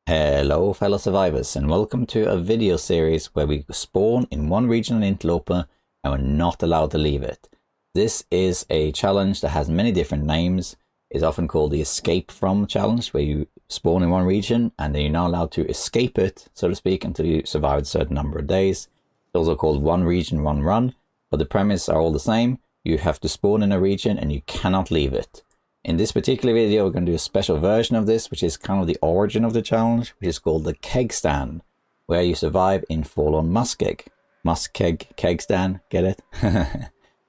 Hello fellow survivors, and welcome to a video series where we spawn in one region on Interloper and we're not allowed to leave it. This is a challenge that has many different names. It's often called the escape from challenge, where you spawn in one region and then you're not allowed to escape it, so to speak, until you survive a certain number of days. It's also called one region, one run, but the premise are all the same. You have to spawn in a region and you cannot leave it. In this particular video, we're going to do a special version of this, which is kind of the origin of the challenge, which is called the Kegstand, where you survive in Forlorn Muskeg. Muskeg, Kegstand, get it?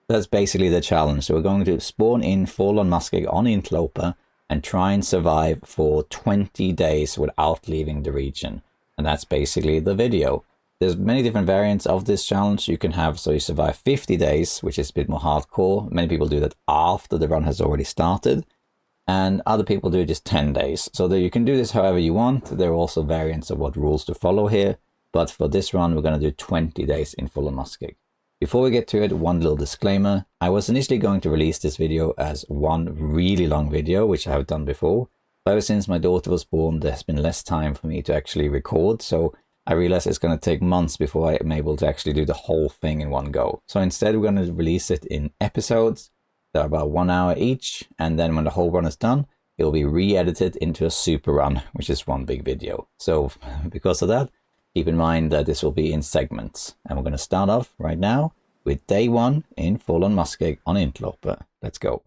That's basically the challenge. So we're going to spawn in Forlorn Muskeg on Interloper and try and survive for 20 days without leaving the region. And that's basically the video. There's many different variants of this challenge you can have. So you survive 50 days, which is a bit more hardcore. Many people do that after the run has already started. And other people do just 10 days. So that you can do this however you want. There are also variants of what rules to follow here. But for this run, we're going to do 20 days in Forlorn Muskeg. Before we get to it, one little disclaimer. I was initially going to release this video as one really long video, which I have done before. But ever since my daughter was born, there's been less time for me to actually record. So I realized it's going to take months before I am able to actually do the whole thing in one go. So instead, we're going to release it in episodes that are about 1 hour each. And then when the whole run is done, it will be re-edited into a super run, which is one big video. So because of that, keep in mind that this will be in segments. And we're going to start off right now with day 1 in Forlorn Muskeg on Interloper. Let's go.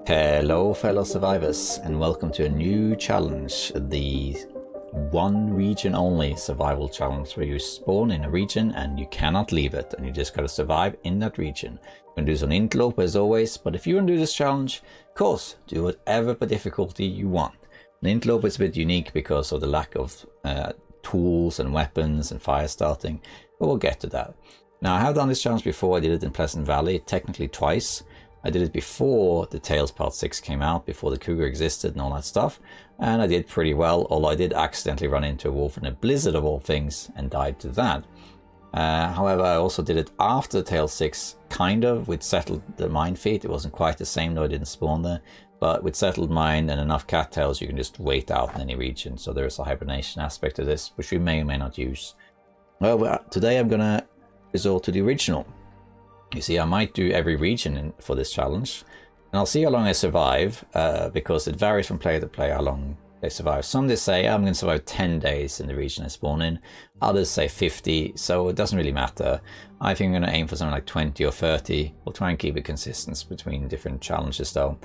Hello fellow survivors, and welcome to a new challenge, the one region only survival challenge, where you spawn in a region and you cannot leave it, and you just gotta survive in that region. You're gonna do this on Interloper as always, but if you want to do this challenge, of course, do whatever difficulty you want. And Interloper is a bit unique because of the lack of tools and weapons and fire starting, but we'll get to that. Now, I have done this challenge before. I did it in Pleasant Valley, technically twice. I did it before the Tales Part 6 came out, before the Cougar existed and all that stuff, and I did pretty well, although I did accidentally run into a wolf in a blizzard of all things and died to that. However, I also did it after Tales 6, kind of, with Settled the Minefield. It wasn't quite the same, though I didn't spawn there, but with Settled Mine and enough cattails, you can just wait out in any region, so there is a hibernation aspect to this, which we may or may not use. Well, today I'm going to resort to the original. You see, I might do every region for this challenge, and I'll see how long I survive, because it varies from player to player how long they survive. Some just say, I'm going to survive 10 days in the region I spawn in. Others say 50, so it doesn't really matter. I think I'm going to aim for something like 20 or 30. We'll try and keep it consistent between different challenges though.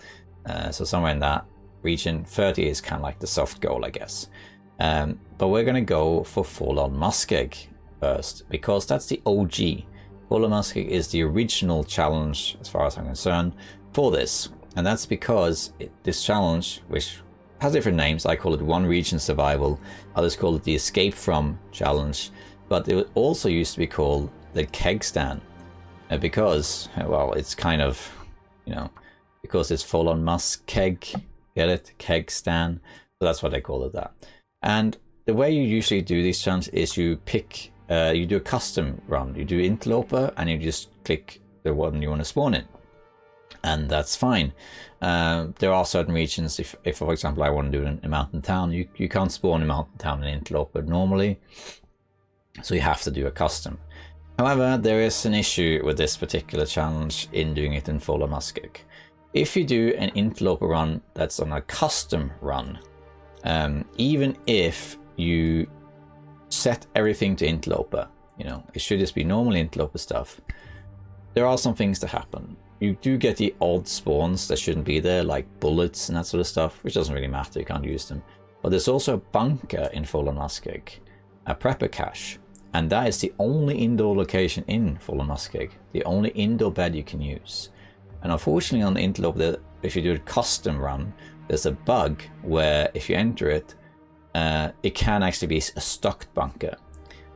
So somewhere in that region, 30 is kind of like the soft goal, I guess. But we're going to go for Forlorn Muskeg first, because that's the OG. Forlorn Muskeg is the original challenge, as far as I'm concerned, for this. And that's because this challenge, which has different names, I call it One Region Survival, others call it the Escape From Challenge, but it also used to be called the Kegstand, because, well, it's kind of, you know, because it's Forlorn Muskeg, get it? Kegstand, so that's why they call it that. And the way you usually do these challenges is you pick you do a custom run. You do Interloper and you just click the one you want to spawn in, and that's fine. There are certain regions, if for example I want to do it in a mountain town, you can't spawn in a mountain town in Interloper normally, so you have to do a custom. However, there is an issue with this particular challenge in doing it in Forlorn Muskeg. If you do an Interloper run that's on a custom run, even if you set everything to Interloper, you know, it should just be normal Interloper stuff, there are some things that happen. You do get the odd spawns that shouldn't be there, like bullets and that sort of stuff, which doesn't really matter, you can't use them. But there's also a bunker in Forlorn Muskeg, a prepper cache, and that is the only indoor location in Forlorn Muskeg, the only indoor bed you can use. And unfortunately on Interloper, if you do a custom run, there's a bug where if you enter it, it can actually be a stocked bunker.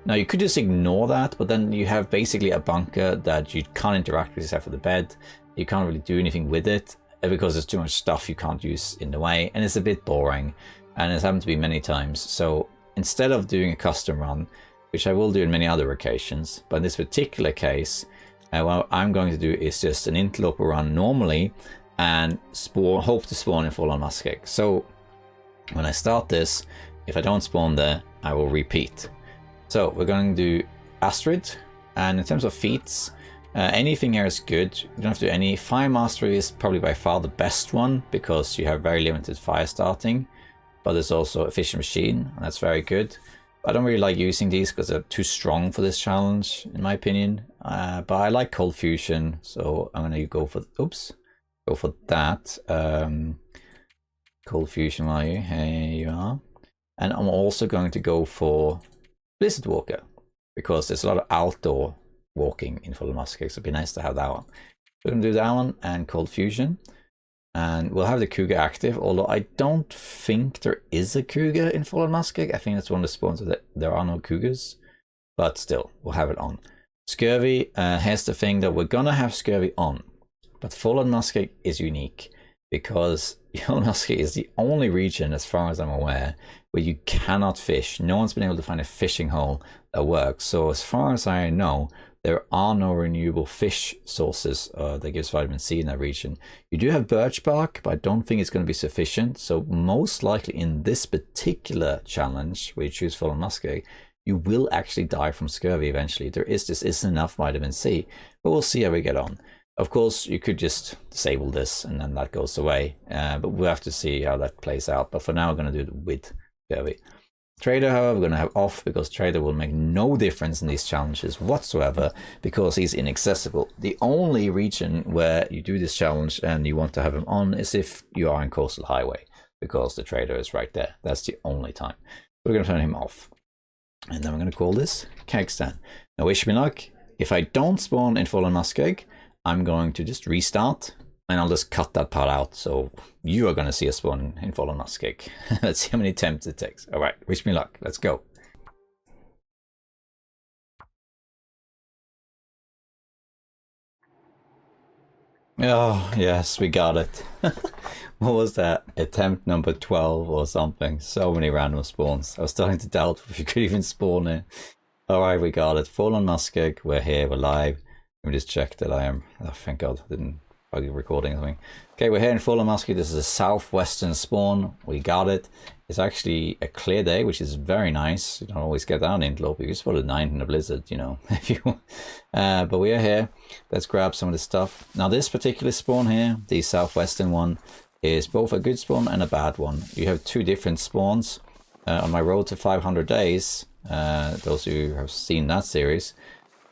Now you could just ignore that, but then you have basically a bunker that you can't interact with except for the bed, you can't really do anything with it because there's too much stuff you can't use in the way, and it's a bit boring, and it's happened to be many times. So instead of doing a custom run, which I will do in many other occasions, but in this particular case, what I'm going to do is just an Interloper run normally and hope to spawn in Forlorn Muskeg. So when I start this, if I don't spawn there, I will repeat. So we're going to do Astrid, and in terms of feats, anything here is good. You don't have to do any. Fire Mastery is probably by far the best one because you have very limited fire starting, but there's also Efficient Machine, and that's very good. I don't really like using these because they're too strong for this challenge, in my opinion. But I like Cold Fusion, so I'm gonna go for that. Cold Fusion, are you? Here you are. And I'm also going to go for Blizzard Walker because there's a lot of outdoor walking in Forlorn Muskeg, so it'd be nice to have that one. We're gonna do that one and Cold Fusion, and we'll have the Cougar active, although I don't think there is a Cougar in Forlorn Muskeg. I think that's one of the spawns that there are no Cougars, but still, we'll have it on. Scurvy, here's the thing that we're gonna have Scurvy on, but Forlorn Muskeg is unique because Forlorn Muskeg is the only region, as far as I'm aware, where you cannot fish. No one's been able to find a fishing hole that works. So as far as I know, there are no renewable fish sources that gives vitamin C in that region. You do have birch bark, but I don't think it's going to be sufficient. So most likely in this particular challenge, where you choose Forlorn Muskeg, you will actually die from scurvy eventually. This isn't enough vitamin C, but we'll see how we get on. Of course, you could just disable this and then that goes away, but we'll have to see how that plays out. But for now, we're going to do it with scurvy. Trader, however, we're going to have off because Trader will make no difference in these challenges whatsoever because he's inaccessible. The only region where you do this challenge and you want to have him on is if you are in Coastal Highway because the Trader is right there. That's the only time. We're going to turn him off. And then we're going to call this Kegstand. Now, wish me luck. If I don't spawn in Forlorn Muskeg, I'm going to just restart and I'll just cut that part out. So you are going to see a spawn in Forlorn Muskeg. Let's see how many attempts it takes. All right, wish me luck. Let's go. Oh, yes, we got it. What was that? Attempt number 12 or something. So many random spawns. I was starting to doubt if you could even spawn it. All right, we got it. Forlorn Muskeg. We're here. We're live. Let me just check that I am. Oh, thank God. I didn't bug recording or something. Okay, we're here in Forlorn Muskeg. This is a southwestern spawn. We got it. It's actually a clear day, which is very nice. You don't always get down in Interloper. You spot a 9 in a blizzard, you know. If you, but we are here. Let's grab some of this stuff. Now, this particular spawn here, the southwestern one, is both a good spawn and a bad one. You have two different spawns. On my road to 500 days, those who have seen that series,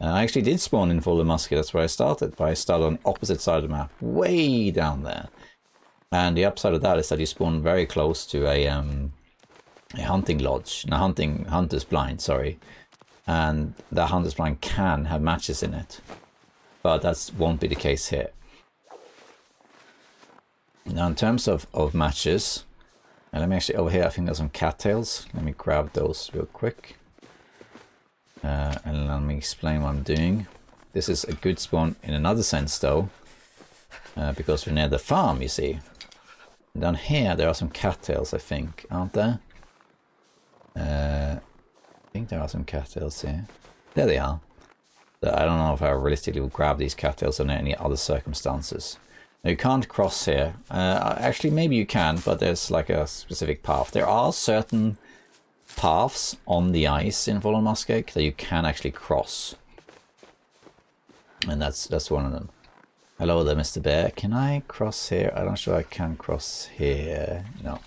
I actually did spawn in Forlorn Muskeg. That's where I started, but I started on the opposite side of the map, way down there. And the upside of that is that you spawn very close to a hunting lodge, a hunter's blind, sorry. And that hunter's blind can have matches in it, but that won't be the case here. Now, in terms of matches, let me actually, over here, I think there's some cattails. Let me grab those real quick. And let me explain what I'm doing. This is a good spawn in another sense, though, because we're near the farm, you see. And down here, there are some cattails, I think, aren't there? I think there are some cattails here. There they are. I don't know if I realistically will grab these cattails under any other circumstances. Now, you can't cross here. Actually, maybe you can, but there's like a specific path. There are certain paths on the ice in Forlorn Muskeg that you can actually cross, and that's one of them. Hello there, Mr. Bear. Can I cross here? I'm not sure I can cross here. No,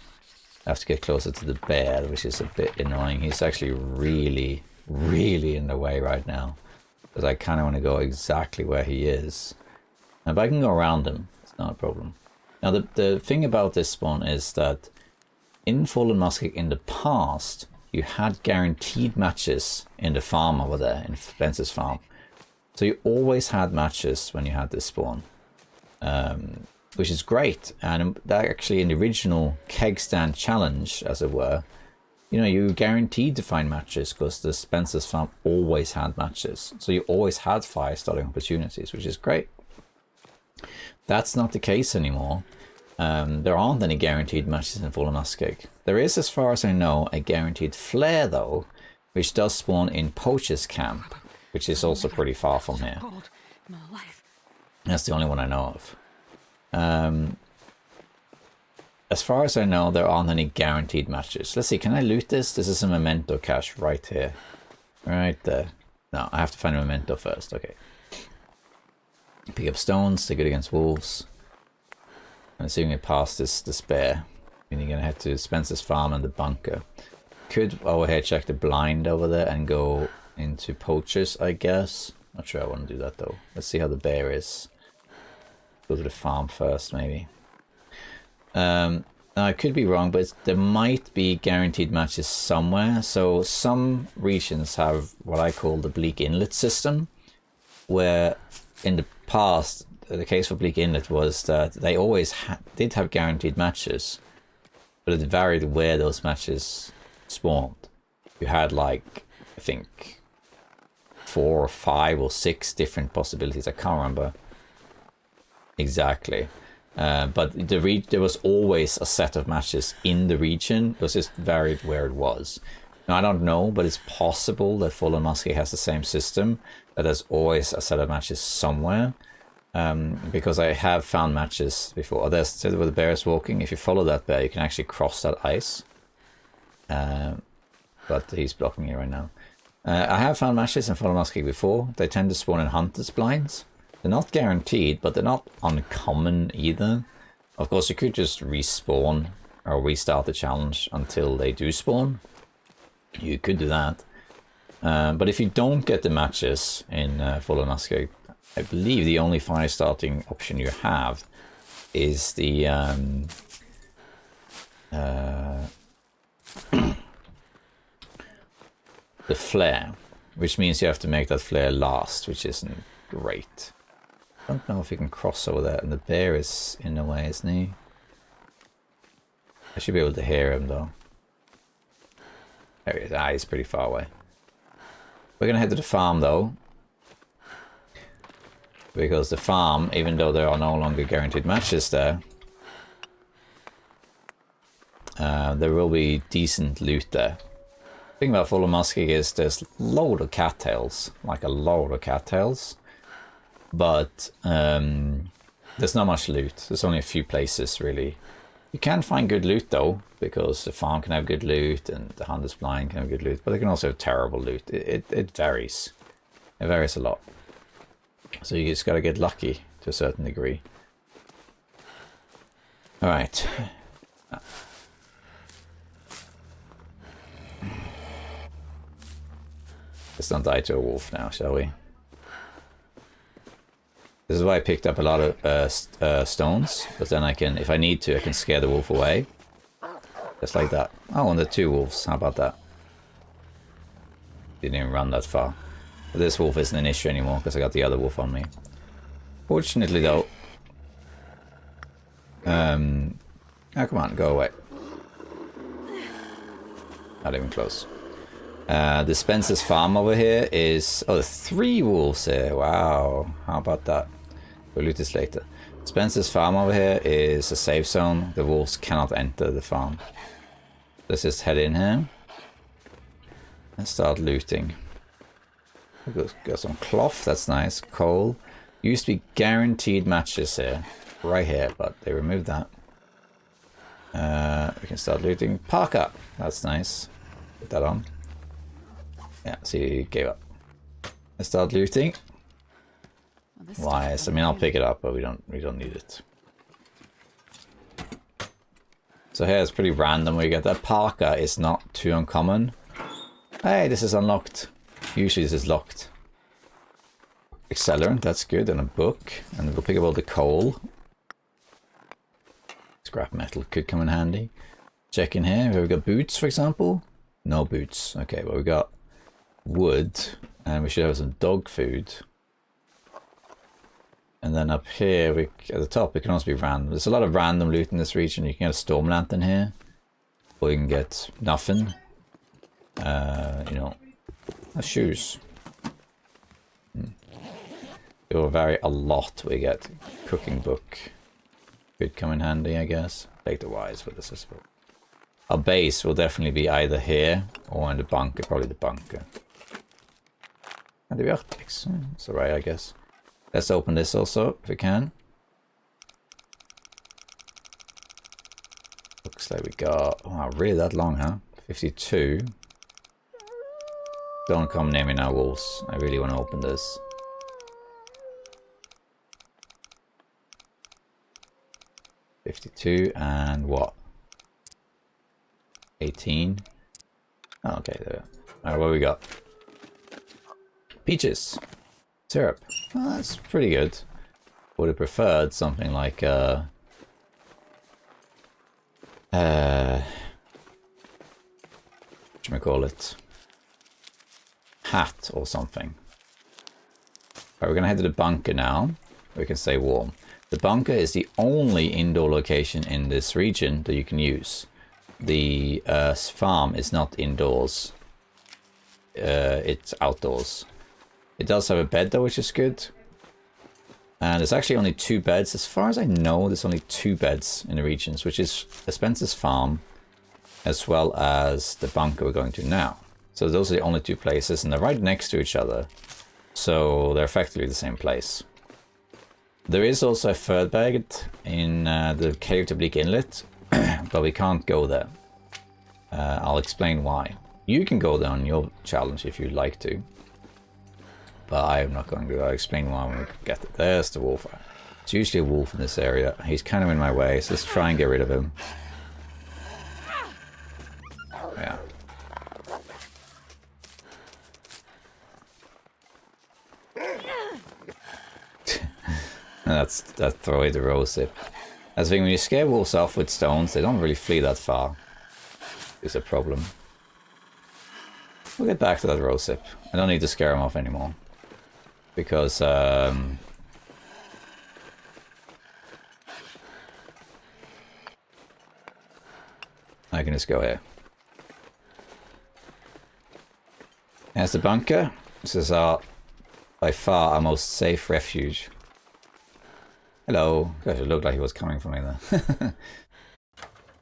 I have to get closer to the bear, which is a bit annoying. He's actually really in the way right now because I kind of want to go exactly where he is, but I can go around him. It's not a problem. Now, the thing about this spawn is that in Forlorn Muskeg in the past, you had guaranteed matches in the farm over there, in Spencer's farm. So you always had matches when you had this spawn, which is great. And that actually, in the original Kegstand challenge, as it were, you know, you were guaranteed to find matches because the Spencer's farm always had matches. So you always had fire starting opportunities, which is great. That's not the case anymore. There aren't any guaranteed matches in Forlorn Muskeg. There is, as far as I know, a guaranteed flare though, which does spawn in Poacher's Camp, which is also pretty far from here. That's the only one I know of. As far as I know, there aren't any guaranteed matches. Let's see, can I loot this? This is a memento cache right here. Right there. No, I have to find a memento first. Okay. Pick up stones, they're good against wolves. I'm assuming it past this bear. And you're gonna head to Spencer's farm and the bunker. Could over here check the blind over there and go into Poachers, I guess. Not sure I want to do that though. Let's see how the bear is. Go to the farm first, maybe. Now I could be wrong, but there might be guaranteed matches somewhere. So some regions have what I call the Bleak Inlet system, where in the past, the case for Bleak Inlet was that they always did have guaranteed matches, but it varied where those matches spawned. You had like, I think, 4 or 5 or 6 different possibilities. I can't remember exactly. But there was always a set of matches in the region. It was just varied where it was. Now, I don't know, but it's possible that Forlorn Muskeg has the same system, that there's always a set of matches somewhere. Because I have found matches before. There's where the bear is walking. If you follow that bear, you can actually cross that ice. But he's blocking me right now. I have found matches in Forlorn Muskeg before. They tend to spawn in Hunter's Blinds. They're not guaranteed, but they're not uncommon either. Of course, you could just respawn or restart the challenge until they do spawn. You could do that. But if you don't get the matches in Forlorn Muskeg, I believe the only fire starting option you have is the the flare, which means you have to make that flare last, which isn't great. I don't know if you can cross over there, and the bear is in the way, isn't he? I should be able to hear him though. There he is. Ah, he's pretty far away. We're gonna head to the farm though, because the farm, even though there are no longer guaranteed matches there, there will be decent loot there. The thing about Forlorn Muskeg is there's a load of cattails, like a load of cattails. But there's not much loot. There's only a few places really. You can find good loot though, because the farm can have good loot and the Hunter's Blind can have good loot, but they can also have terrible loot. It varies. It varies a lot. So you just gotta get lucky to a certain degree. Alright. Let's not die to a wolf now, shall we? This is why I picked up a lot of stones, but then I can, if I need to, I can scare the wolf away. Just like that. Oh, and the 2 wolves, how about that? Didn't even run that far. But this wolf isn't an issue anymore, because I got the other wolf on me. Fortunately though... oh, come on, go away. Not even close. The Spencer's farm over here is... Oh, 3 wolves here, wow. How about that? We'll loot this later. Spencer's farm over here is a safe zone. The wolves cannot enter the farm. Let's just head in here and start looting. Got some cloth, that's nice. Coal. Used to be guaranteed matches here, right here, but they removed that. We can start looting. Parka, that's nice. Put that on. Yeah, see, he gave up. Let's start looting. Wise. I mean, I'll pick it up, but we don't need it. So here it's pretty random where you get that. Parka is not too uncommon. Hey, this is unlocked. Usually this is locked. Accelerant, that's good, and a book. And we'll pick up all the coal. Scrap metal could come in handy. Check in here. We've got boots, for example. No boots. Okay, but we got wood, and we should have some dog food. And then up here, at the top, it can also be random. There's a lot of random loot in this region. You can get a storm lantern here, or you can get nothing. You know, shoes. It'll vary a lot. We get cooking book. Could come in handy, I guess. Take the wise with us, I suppose. Our base will definitely be either here or in the bunker. Probably the bunker. And the optics. It's alright, I guess. Let's open this also, if we can. Looks like we got... Oh, really that long, huh? 52. Don't come near me now, wolves. I really want to open this. $52 and what? 18. Oh, okay, there. Alright, what we got? Peaches. Syrup. Well, that's pretty good. Would have preferred something like whatchamacallit? Hat or something. Alright, we're gonna head to the bunker now. We can stay warm. The bunker is the only indoor location in this region that you can use. The farm is not indoors. It's outdoors. It does have a bed though, which is good. And there's actually only 2 beds. As far as I know, there's only 2 beds in the regions, which is Spencer's farm, as well as the bunker we're going to now. So those are the only 2 places, and they're right next to each other. So they're effectively the same place. There is also a third bed in the Cave to Bleak Inlet, but we can't go there. I'll explain why. You can go there on your challenge if you'd like to. But I'm not going to. I'll explain why when we get there. There's the wolf. It's usually a wolf in this area. He's kind of in my way, so let's try and get rid of him. Yeah. And that's throw away the rose sip. As I think when you scare wolves off with stones, they don't really flee that far. It's a problem. We'll get back to that rose sip. I don't need to scare them off anymore. Because I can just go here. There's the bunker. This is by far our most safe refuge. Hello. Gosh, it looked like he was coming for me there.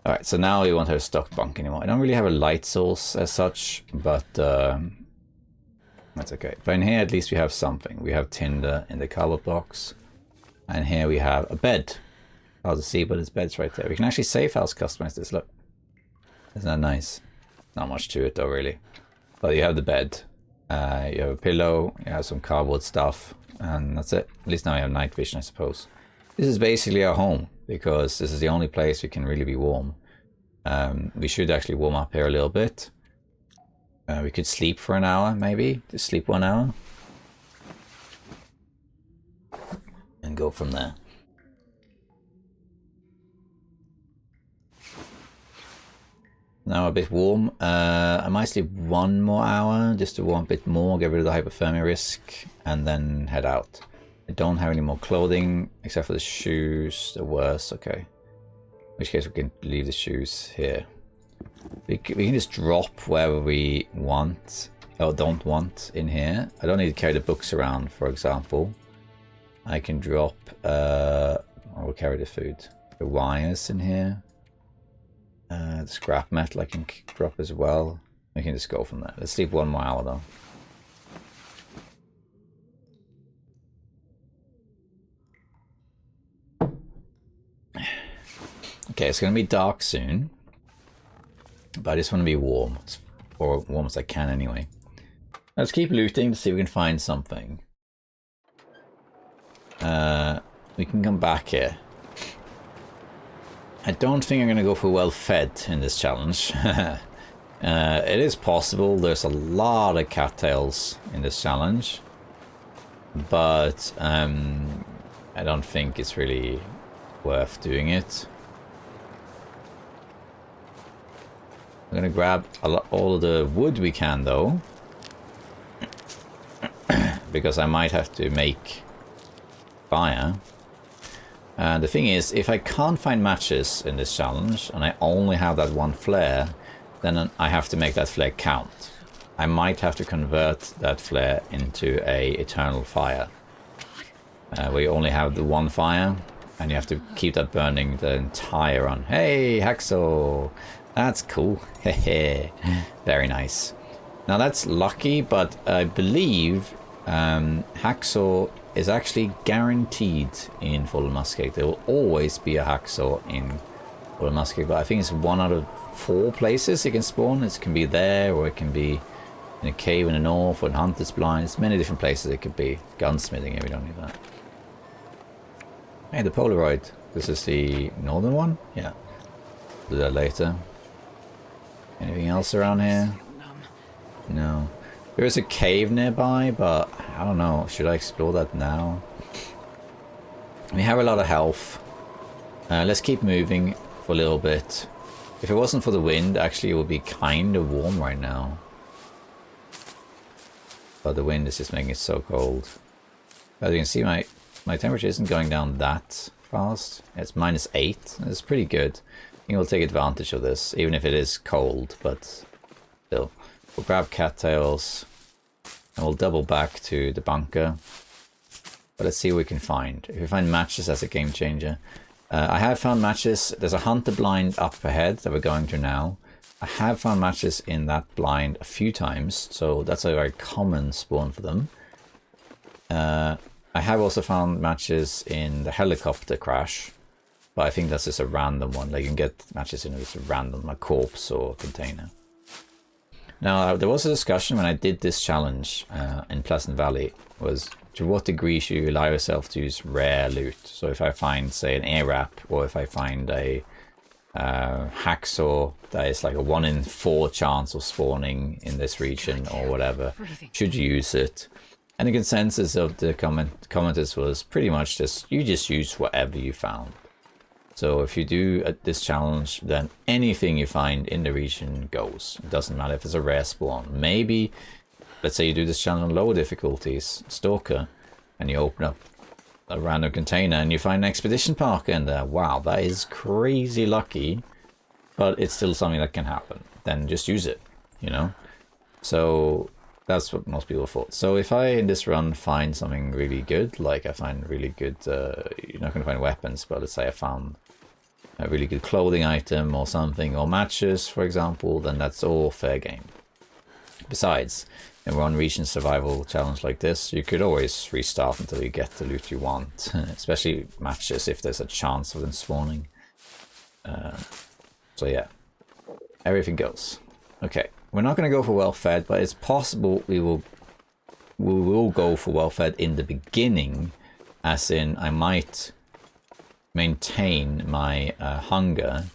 Alright, so now we won't have a stock bunk anymore. I don't really have a light source as such, but that's okay. But in here at least we have something. We have tinder in the cardboard box. And here we have a bed. Hard to see, but his bed's right there. We can actually safe house customize this, look. Isn't that nice? Not much to it though, really. But you have the bed. You have a pillow, you have some cardboard stuff, and that's it. At least now you have night vision, I suppose. This is basically our home, because this is the only place we can really be warm. We should actually warm up here a little bit. We could sleep for an hour, maybe. Just sleep 1 hour. And go from there. Now a bit warm. I might sleep 1 more hour just to warm a bit more, get rid of the hypothermia risk, and then head out. I don't have any more clothing except for the shoes. The worst, okay. In which case we can leave the shoes here. We can just drop wherever we want or don't want in here. I don't need to carry the books around, for example. I can drop, I will carry the food. The wires in here. The scrap metal I can drop as well. We can just go from there. Let's sleep 1 more hour though. Okay, it's going to be dark soon. But I just want to be warm. Or warm as I can anyway. Let's keep looting to see if we can find something. We can come back here. I don't think I'm going to go for well fed in this challenge. It is possible. There's a lot of cattails in this challenge. But I don't think it's really worth doing it. I'm going to grab all of the wood we can though. Because I might have to make fire. And the thing is, if I can't find matches in this challenge, and I only have that 1 flare, then I have to make that flare count. I might have to convert that flare into a eternal fire. where you only have the one fire, and you have to keep that burning the entire run. Hey, Hacksaw! That's cool. Hehe. Very nice. Now that's lucky, but I believe Hacksaw is actually guaranteed in Forlorn Muskeg. There will always be a Hacksaw in Forlorn Muskeg, but I think it's 1 out of 4 places you can spawn. It can be there, or it can be in a cave in the north, or in Hunter's Blind. There's many different places it could be. Gunsmithing, yeah, we don't need that. Hey, the Polaroid. This is the northern one? Yeah. Do that later. Anything else around here? No. There is a cave nearby, but I don't know. Should I explore that now? We have a lot of health. Let's keep moving for a little bit. If it wasn't for the wind, actually it would be kind of warm right now. But the wind is just making it so cold. As you can see, my temperature isn't going down that fast. It's -8. It's pretty good. I think we'll take advantage of this, even if it is cold, but still. We'll grab cattails, and we'll double back to the bunker. But let's see what we can find. If we find matches, that's a game changer. I have found matches. There's a hunter blind up ahead that we're going to now. I have found matches in that blind a few times, so that's a very common spawn for them. I have also found matches in the helicopter crash, but I think that's just a random one. Like you can get matches in just a random, a corpse or container. Now, there was a discussion when I did this challenge in Pleasant Valley, was to what degree should you allow yourself to use rare loot? So if I find, say, an air wrap, or if I find a hacksaw that is like a 1 in 4 chance of spawning in this region or whatever, should you use it? And the consensus of the commenters was pretty much just, you just use whatever you found. So if you do this challenge, then anything you find in the region goes. It doesn't matter if it's a rare spawn. Maybe, let's say you do this challenge on lower difficulties, Stalker, and you open up a random container and you find an expedition park in there. Wow, that is crazy lucky, but it's still something that can happen. Then just use it, you know? So that's what most people thought. So if I, in this run, find something really good, like I find really good, you're not going to find weapons, but let's say I found a really good clothing item or something, or matches, for example, then that's all fair game. Besides, when we're on region survival challenge like this, you could always restart until you get the loot you want, especially matches if there's a chance of them spawning. So yeah, everything goes. Okay, we're not going to go for well-fed, but it's possible we will go for well-fed in the beginning, as in I might maintain my hunger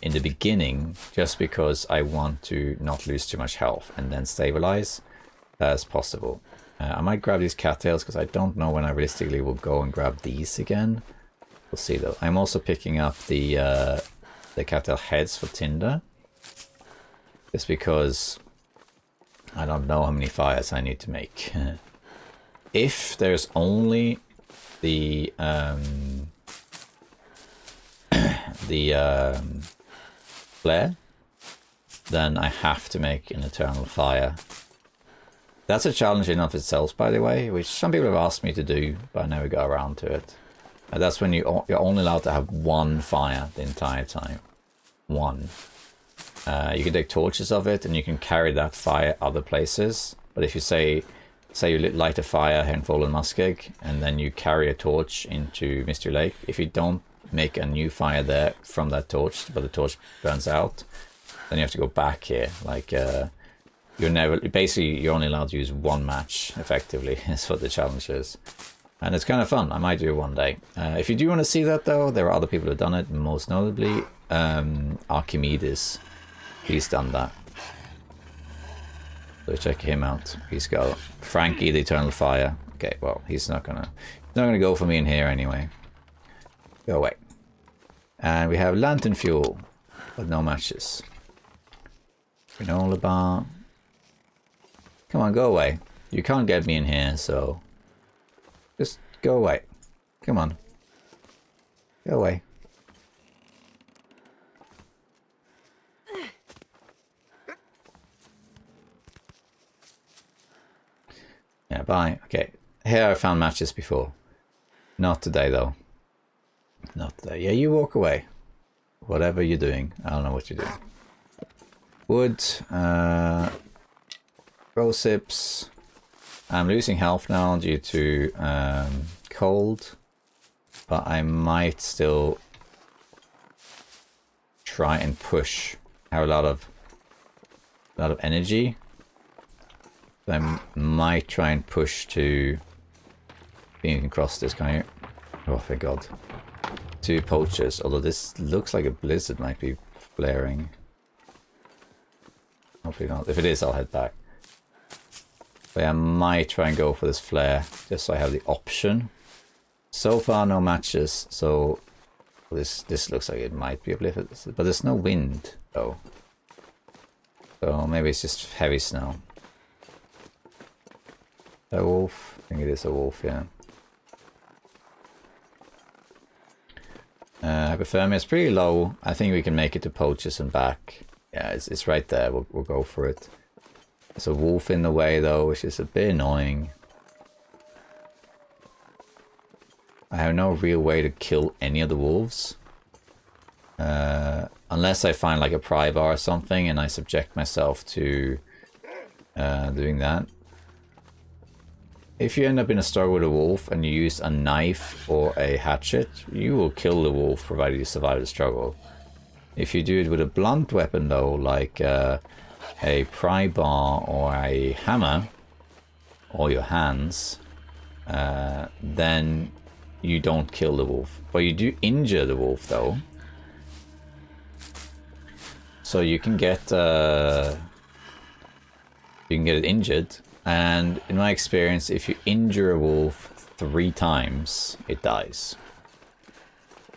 in the beginning, just because I want to not lose too much health and then stabilize. That's possible. I might grab these cattails because I don't know when I realistically will go and grab these again. We'll see though. I'm also picking up the cattail heads for tinder, just because I don't know how many fires I need to make. If there's only the flare, then I have to make an eternal fire. That's a challenge in of itself, by the way, which some people have asked me to do, but I never got around to it. And that's when you're only allowed to have 1 fire the entire time. 1. You can take torches of it and you can carry that fire other places, but if you say you light a fire here in Forlorn Muskeg and then you carry a torch into Mystery Lake, if you don't make a new fire there from that torch, but the torch burns out, then you have to go back here. Like you're only allowed to use 1 match effectively. Is what the challenge is, and it's kind of fun. I might do it one day. If you do want to see that though, there are other people who've done it, most notably Archimedes. He's done that. So check him out. He's got Frankie the Eternal Fire. Okay, well, he's not gonna go for me in here anyway. Go away. And we have lantern fuel, but no matches. Granola bar. Come on, go away. You can't get me in here, so just go away. Come on. Go away. Yeah, bye. Okay. Here I found matches before. Not today though. Not today. Yeah, you walk away. Whatever you're doing. I don't know what you're doing. Wood. Rosips. I'm losing health now due to cold. But I might still try and push. I have a lot of energy. I might try and push to being you can cross this, can you? Oh thank god. 2 poachers, although this looks like a blizzard might be flaring. Hopefully not. If it is, I'll head back. But yeah, I might try and go for this flare, just so I have the option. So far no matches, so this looks like it might be a blizzard, but there's no wind though. So maybe it's just heavy snow. A wolf? I think it is a wolf, yeah. Hypothermia is pretty low. I think we can make it to poachers and back. Yeah, it's right there. We'll go for it. There's a wolf in the way though, which is a bit annoying. I have no real way to kill any of the wolves. Unless I find like a pry bar or something and I subject myself to doing that. If you end up in a struggle with a wolf and you use a knife or a hatchet, you will kill the wolf provided you survive the struggle. If you do it with a blunt weapon though, like a pry bar or a hammer, or your hands, then you don't kill the wolf. But you do injure the wolf though. So you can get it injured. And in my experience, if you injure a wolf 3 times, it dies.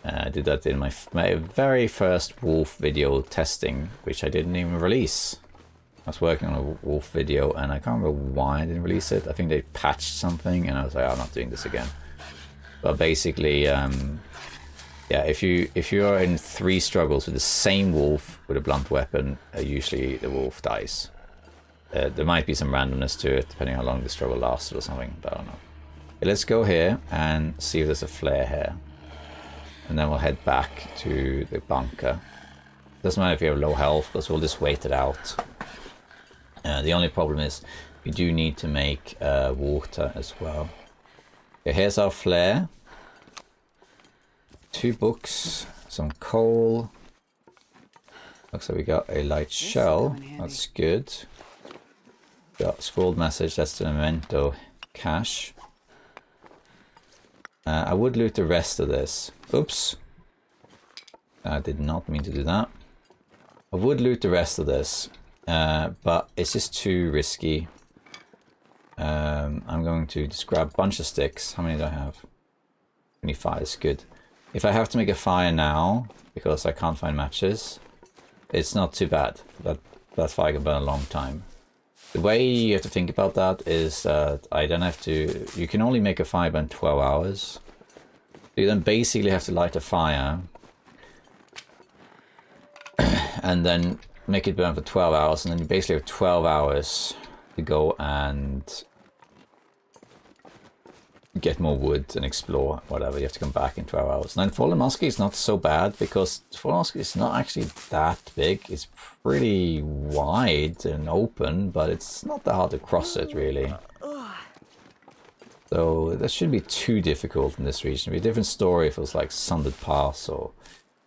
I did that in my very first wolf video testing, which I didn't even release. I was working on a wolf video and I can't remember why I didn't release it. I think they patched something and I was like, I'm not doing this again. But basically, yeah, if you are in 3 struggles with the same wolf with a blunt weapon, usually the wolf dies. There might be some randomness to it, depending on how long the struggle lasted or something, but I don't know. Okay, let's go here and see if there's a flare here. And then we'll head back to the bunker. Doesn't matter if you have low health, because we'll just wait it out. The only problem is we do need to make water as well. Okay, here's our flare. 2 books, some coal. Looks like we got a light shell. That's good. Got scrolled message, that's the memento cache. I would loot the rest of this. Oops. I did not mean to do that. I would loot the rest of this, but it's just too risky. I'm going to just grab a bunch of sticks. How many do I have? 25 is good. If I have to make a fire now, because I can't find matches, it's not too bad. That fire can burn a long time. The way you have to think about that is that I don't have to... You can only make a fire burn 12 hours. You then basically have to light a fire and then make it burn for 12 hours, and then you basically have 12 hours to go and get more wood and explore, whatever. You have to come back in 12 hours. And then Forlorn Muskeg is not so bad, because Forlorn Muskeg is not actually that big. It's pretty wide and open, but it's not that hard to cross it, really. So that shouldn't be too difficult in this region. It'd be a different story if it was like Sundered Pass or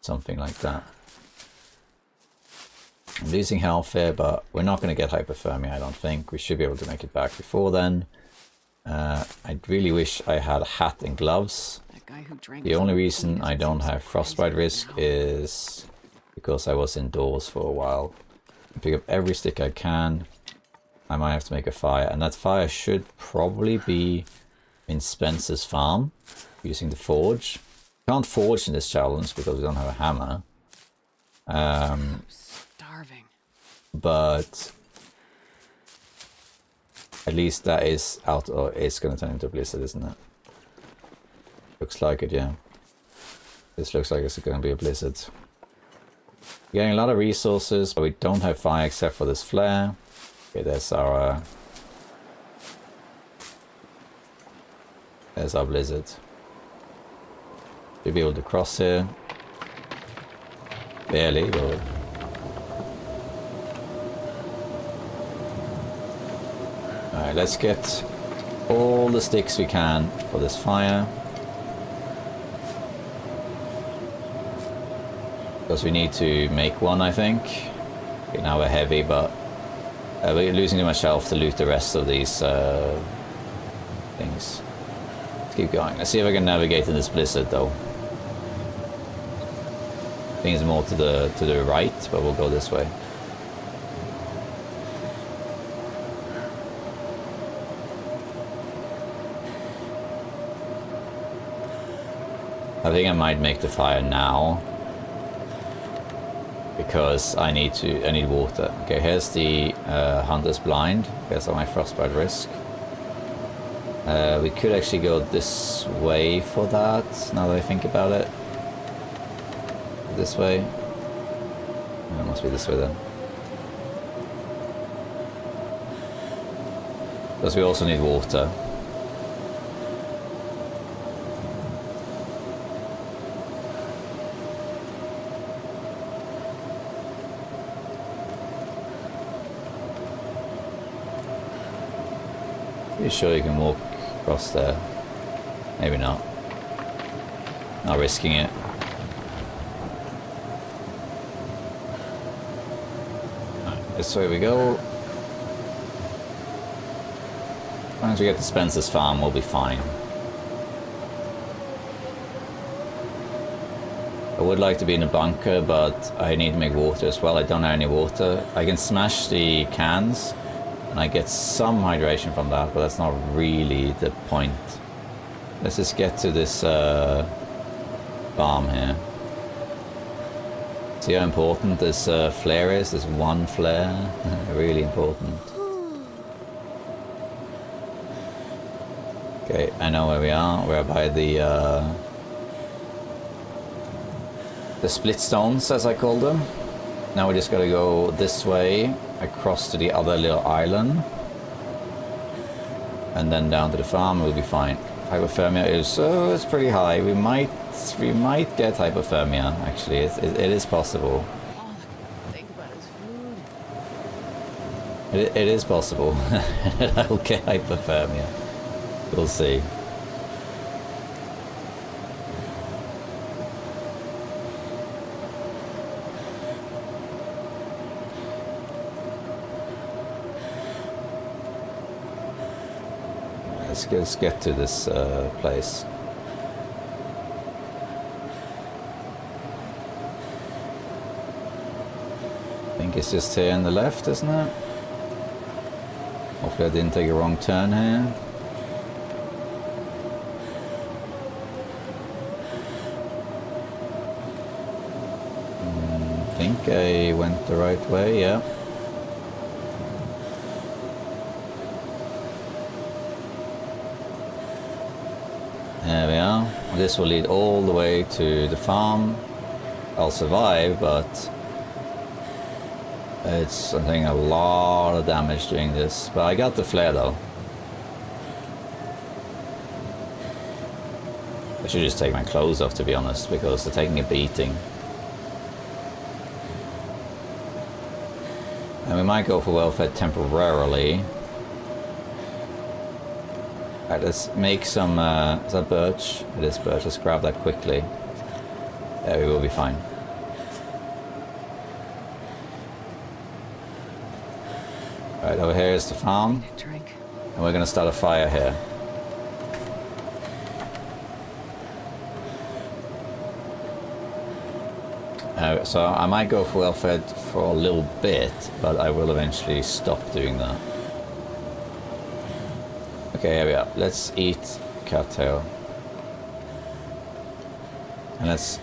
something like that. I'm losing health here, but we're not going to get hypothermia, I don't think. We should be able to make it back before then. I really wish I had a hat and gloves. The only reason I don't have frostbite risk is because I was indoors for a while. I pick up every stick I can. I might have to make a fire, and that fire should probably be in Spencer's farm, using the forge. Can't forge in this challenge because we don't have a hammer. I'm starving. But at least that is out, or it's going to turn into a blizzard, isn't it? Looks like it, yeah. This looks like it's going to be a blizzard. We're getting a lot of resources, but we don't have fire except for this flare. Okay, there's our There's our blizzard. We'll be able to cross here. Barely, but... Alright, let's get all the sticks we can for this fire. Because we need to make one, I think. Okay, now we're heavy, but we're losing too much health to loot the rest of these things. Let's keep going. Let's see if I can navigate in this blizzard, though. I think it's more to the right, but we'll go this way. I think I might make the fire now. Because I need water. Okay, here's the Hunter's Blind. There's my frostbite risk. We could actually go this way for that, now that I think about it. This way. No, it must be this way then. Because we also need water. Pretty sure you can walk across there. Maybe not. Not risking it. Right, this way we go. As long as we get to Spencer's farm, we'll be fine. I would like to be in a bunker, but I need to make water as well. I don't have any water. I can smash the cans. And I get some hydration from that, but that's not really the point. Let's just get to this farm here. See how important this flare is? This one flare? Really important. Okay, I know where we are. We're by the split stones, as I call them. Now we just gotta go this way, across to the other little island. And then down to the farm, we'll be fine. Hypothermia is, it's pretty high. We might get hypothermia, actually. It is possible. All I can think about is food. It is possible. I'll get hypothermia. We'll see. Let's get to this place. I think it's just here on the left, isn't it? Hopefully I didn't take a wrong turn here. I think I went the right way, yeah. There we are. This will lead all the way to the farm. I'll survive, but it's, I think, a lot of damage doing this. But I got the flare though. I should just take my clothes off, to be honest, because they're taking a beating. And we might go for welfare temporarily. Alright, let's make some, is that birch? It is birch, let's grab that quickly. There, we will be fine. Alright, over here is the farm. Drink. And we're gonna start a fire here. So I might go for welfare for a little bit, but I will eventually stop doing that. Okay, here we are. Let's eat cattail. And let's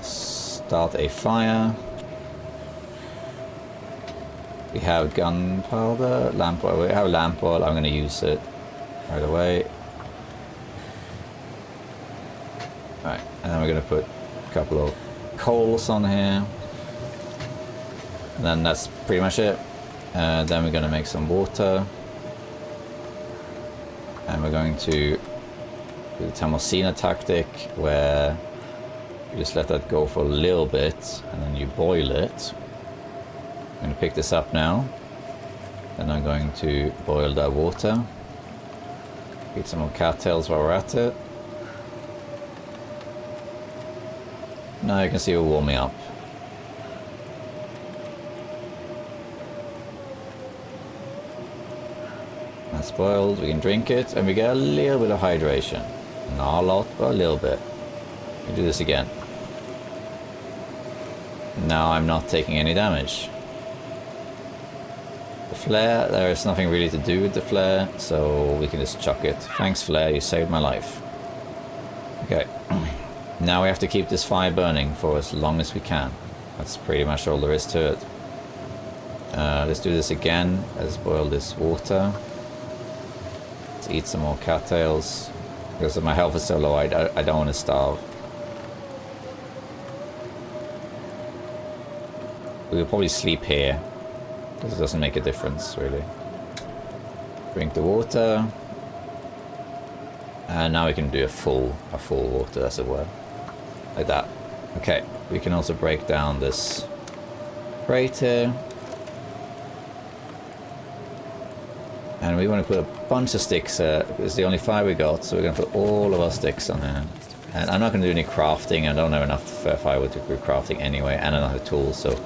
start a fire. We have gunpowder, lamp oil. We have lamp oil. I'm going to use it right away. Alright, and then we're going to put a couple of coals on here. And then that's pretty much it. Then we're going to make some water. And we're going to Do the Tamosina tactic, where you just let that go for a little bit, and then you boil it. I'm going to pick this up now. Then I'm going to boil that water. Get some more cattails while we're at it. Now you can see we're warming up. That's boiled, we can drink it, and we get a little bit of hydration. Not a lot, but a little bit. We do this again. Now I'm not taking any damage. The flare, there is nothing really to do with the flare, so we can just chuck it. Thanks flare, you saved my life. Okay. Now we have to keep this fire burning for as long as we can. That's pretty much all there is to it. Let's do this again. Let's boil this water. Let's eat some more cattails. Because my health is so low, I don't want to starve. We'll probably sleep here. Because it doesn't make a difference, really. Drink the water. And now we can do a full water, as it were. Like that. Okay, we can also break down this crate here. And we want to put a bunch of sticks, it's the only fire we got, so we're going to put all of our sticks on here. And I'm not going to do any crafting, I don't have enough firewood to do crafting anyway, and enough tools, so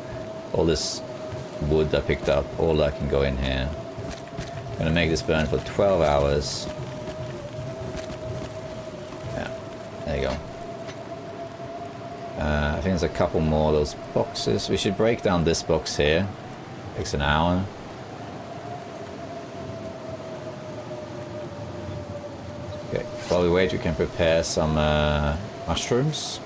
all this wood I picked up, all that can go in here. I'm going to make this burn for 12 hours. Yeah, there you go. I think there's a couple more of those boxes. We should break down this box here. Takes an hour. Okay, while we wait, we can prepare some mushrooms.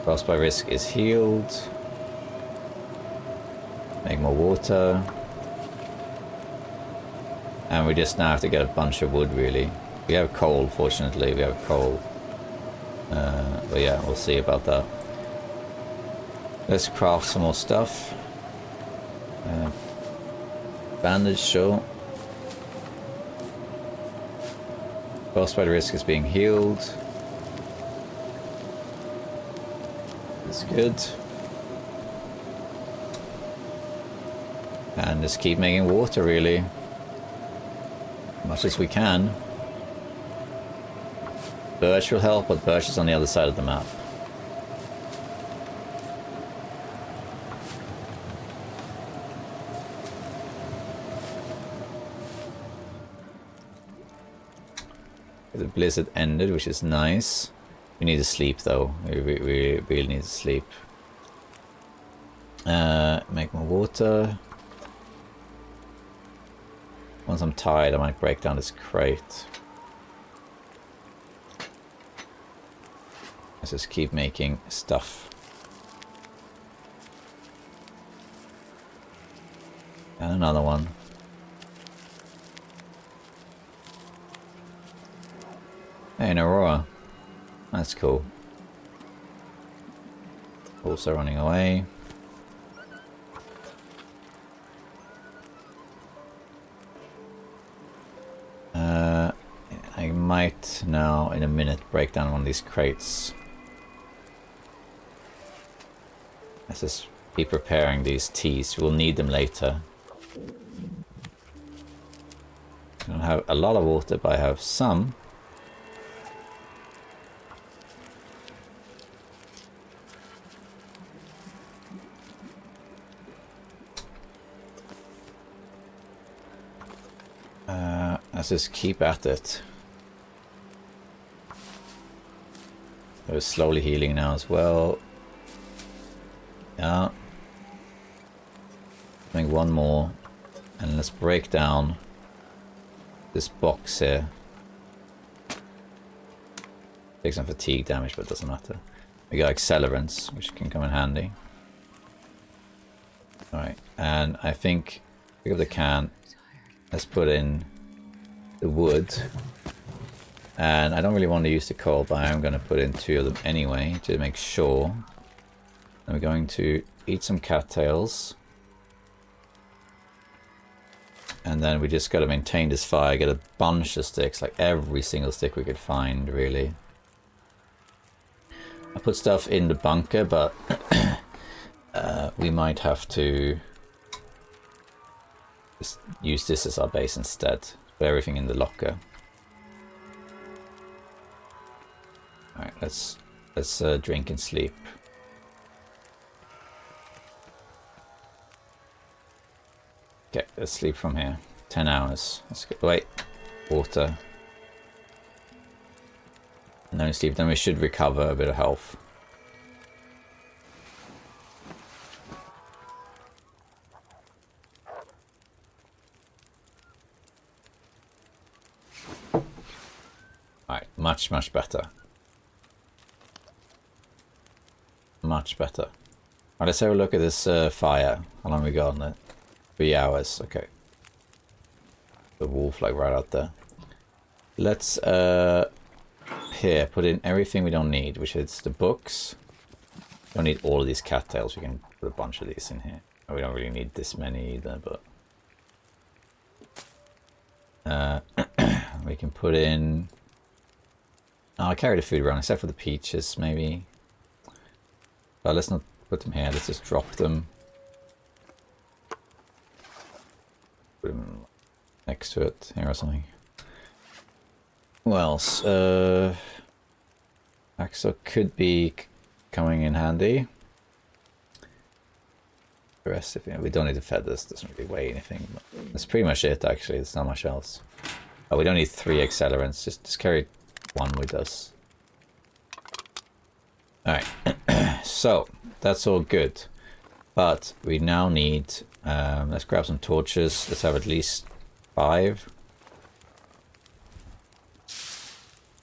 Frostbite risk is healed. Make more water. And we just now have to get a bunch of wood, really. We have coal, fortunately, we have coal. But yeah, we'll see about that. Let's craft some more stuff. Bandage, sure. Frostbite risk is being healed. That's good. And just keep making water, really. Much as we can. Birch will help, but birch is on the other side of the map. The blizzard ended, which is nice. We need to sleep, though. We really need to sleep. Make more water. Once I'm tired, I might break down this crate. Let's just keep making stuff. And another one. Hey, an Aurora. That's cool. Also running away. I might now, in a minute, break down one of these crates. Let's just be preparing these teas. We'll need them later. I don't have a lot of water, but I have some. Let's just keep at it. We're slowly healing now as well. Yeah. Make one more. And let's break down this box here. Take some fatigue damage, but it doesn't matter. We got accelerants, which can come in handy. Alright, and I think pick up the can. Let's put in the wood. And I don't really want to use the coal, but I'm going to put in 2 of them anyway to make sure. And we're going to eat some cattails. And then we just gotta maintain this fire, get a bunch of sticks, like every single stick we could find, really. I put stuff in the bunker, but we might have to just use this as our base instead. Put everything in the locker. Alright, let's drink and sleep. Okay, let's sleep from here. 10 hours. Let's go. Wait. Water. And then we sleep. Then we should recover a bit of health. Alright, much better. Much better. Alright, let's have a look at this fire. How long we got on it? 3 hours, okay. The wolf like right out there. Let's here put in everything we don't need, which is the books. Don't need all of these cattails. We can put a bunch of these in here. We don't really need this many either, but we can put in. Oh, I carry the food around except for the peaches, maybe. But let's not put them here. Let's just drop them. Put them next to it here or something. What else? Axo could be coming in handy. The rest, if we don't need the feathers, doesn't really weigh anything. But that's pretty much it, actually. There's not much else. Oh, we don't need 3 accelerants. Just carry 1 with us. Alright. So, that's all good. But we now need... let's grab some torches. Let's have at least 5.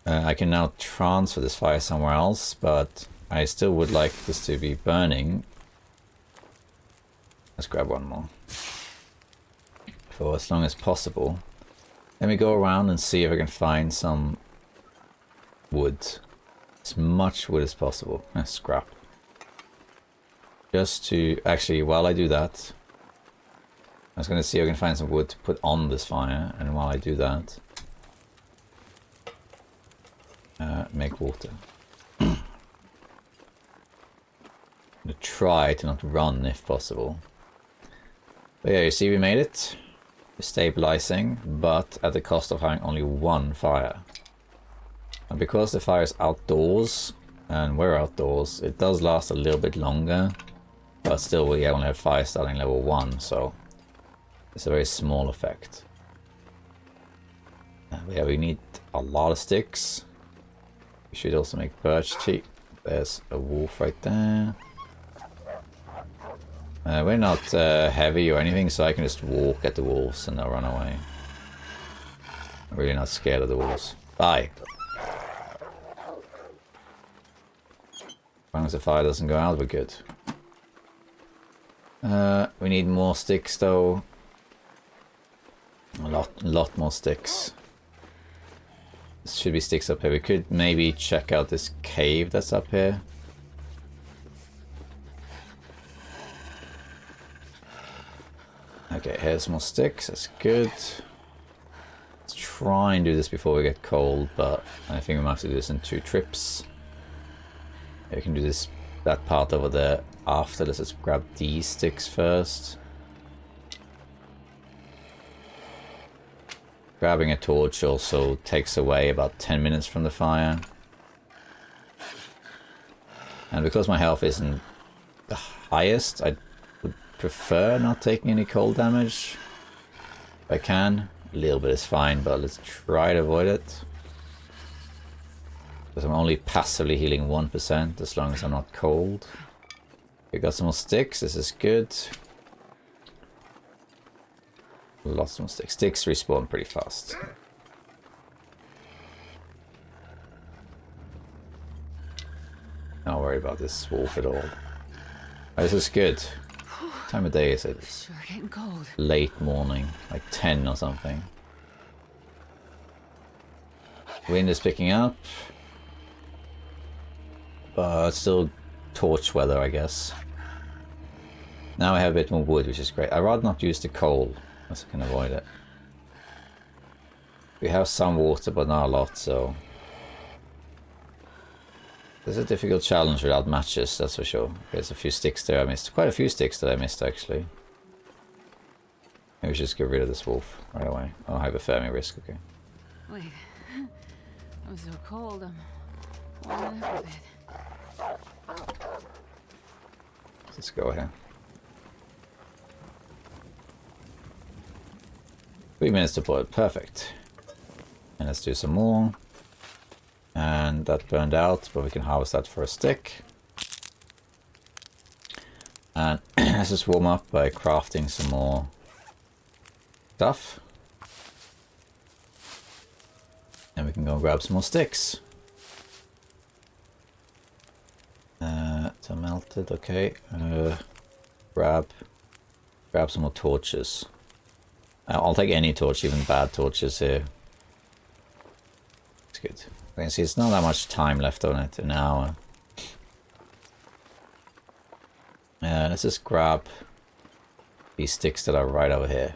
I can now transfer this fire somewhere else, but I still would like this to be burning. Let's grab 1 more. For as long as possible. Let me go around and see if I can find some wood. As much wood as possible. Scrap. Just to... Actually, while I do that... I was going to see if I can find some wood to put on this fire. And while I do that... make water. I'm going to try to not run if possible. But yeah, you see we made it. We're stabilizing, but at the cost of having only 1 fire. And because the fire is outdoors, and we're outdoors, it does last a little bit longer. But still, we only have fire starting level 1, so it's a very small effect. Yeah, we need a lot of sticks. We should also make birch tea. There's a wolf right there. We're not heavy or anything, so I can just walk at the wolves and they'll run away. I'm really not scared of the wolves. Bye! As long as the fire doesn't go out, we're good. We need more sticks though. A lot more sticks. There should be sticks up here. We could maybe check out this cave that's up here. Okay, here's more sticks. That's good. Let's try and do this before we get cold, but I think we might have to do this in 2 trips. Yeah, we can do that part over there after. Let's just grab these sticks first. Grabbing a torch also takes away about 10 minutes from the fire. And because my health isn't the highest, I would prefer not taking any cold damage. If I can. A little bit is fine, but let's try to avoid it. Because I'm only passively healing 1% as long as I'm not cold. We got some more sticks, this is good. Lots more sticks. Sticks respawn pretty fast. Don't worry about this wolf at all. Oh, this is good. What time of day is it? Sure getting cold. Late morning, like 10 or something. Wind is picking up. But still torch weather, I guess. Now I have a bit more wood, which is great. I'd rather not use the coal. Unless I can avoid it. We have some water, but not a lot, so... This is a difficult challenge without matches, that's for sure. There's a few sticks there I missed. Quite a few sticks that I missed, actually. Maybe we should just get rid of this wolf right away. Oh, hypothermia risk, okay. Wait. I'm so cold. I'm warming up a bit. Let's go here. 3 minutes to boil, perfect. And let's do some more. And that burned out, but we can harvest that for a stick. And let's just warm up by crafting some more stuff. And we can go grab some more sticks. So melted, okay. Grab some more torches. I'll take any torch, even bad torches here. It's good. You can see it's not that much time left on it, an hour. Let's just grab these sticks that are right over here.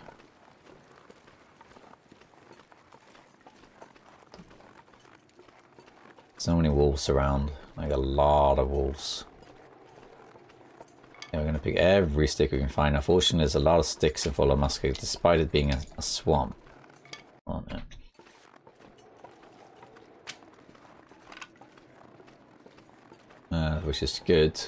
So many wolves around, like a lot of wolves. Yeah, we're gonna pick every stick we can find. Unfortunately, there's a lot of sticks in Forlorn Muskeg, despite it being a swamp. Oh no. Which is good.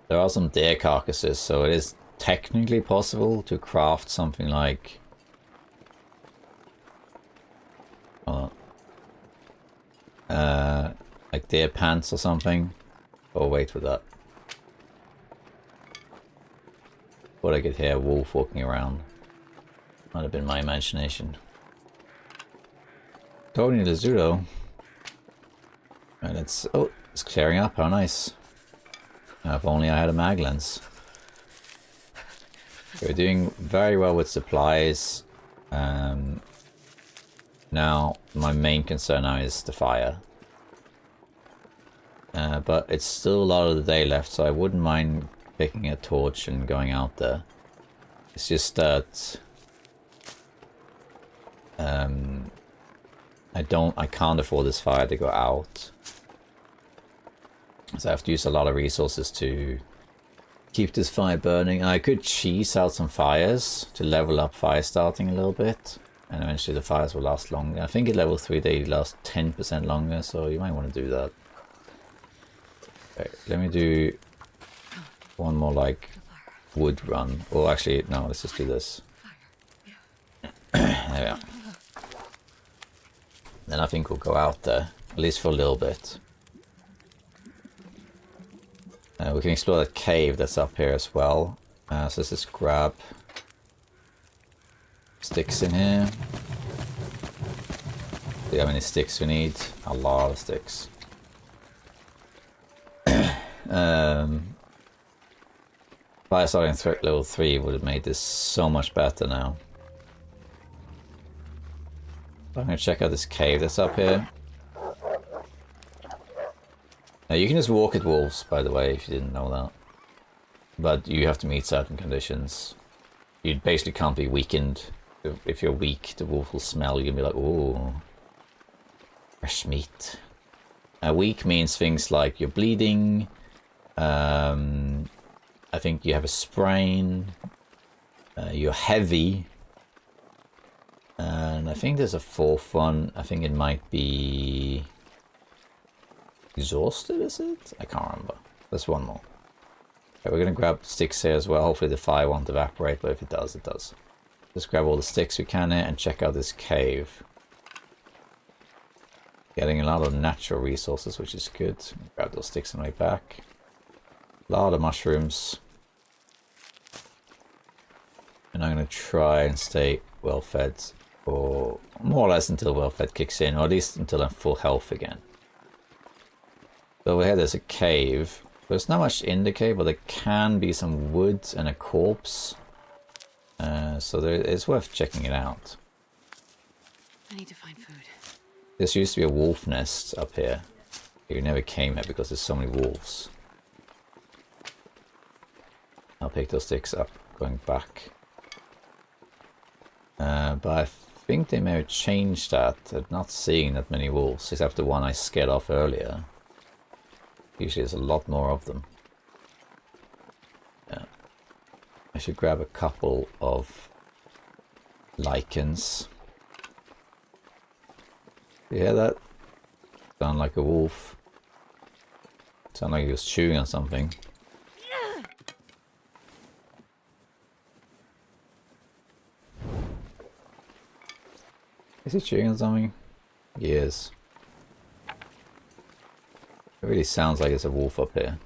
There are some deer carcasses, so it is technically possible to craft something like... like deer pants or something. Oh, wait for that. Thought I could hear a wolf walking around. Might have been my imagination. Totally the zoo though. And it's... oh, it's clearing up, how nice. If only I had a mag lens. We're doing very well with supplies. Now, my main concern now is the fire. But it's still a lot of the day left, so I wouldn't mind picking a torch and going out there. It's just that... I can't afford this fire to go out. So I have to use a lot of resources to keep this fire burning. I could cheese out some fires to level up fire starting a little bit. And eventually the fires will last longer. I think at level 3 they last 10% longer, so you might want to do that. Okay, let me do one more like wood run. Or actually, no, let's just do this. There we are. Then I think we'll go out there, at least for a little bit. We can explore that cave that's up here as well. So let's just grab sticks in here. Do you have any sticks we need? A lot of sticks. Fire starting level 3 would have made this so much better now. I'm gonna check out this cave that's up here. Now you can just walk at wolves, by the way, if you didn't know that. But you have to meet certain conditions. You basically can't be weakened. If you're weak, the wolf will smell you and be like, ooh, fresh meat. Weak means things like you're bleeding. I think you have a sprain. You're heavy. And I think there's a fourth one. I think it might be... exhausted, is it? I can't remember. There's one more. Okay, we're gonna grab sticks here as well. Hopefully the fire won't evaporate, but if it does, it does. Just grab all the sticks we can here and check out this cave. Getting a lot of natural resources, which is good. Grab those sticks on the way back. A lot of mushrooms. And I'm gonna try and stay well fed, or more or less until well fed kicks in, or at least until I'm full health again. So over here there's a cave. There's not much in the cave, but there can be some wood and a corpse. So it's worth checking it out. I need to find food. This used to be a wolf nest up here. You never came here because there's so many wolves. I'll pick those sticks up going back. But I think they may have changed that. I'm not seeing that many wolves, except the one I scared off earlier. Usually there's a lot more of them. Yeah. I should grab a couple of lichens. You hear that? Sound like a wolf. Sound like he was chewing on something. Is he chewing on something? He is. It really sounds like it's a wolf up here.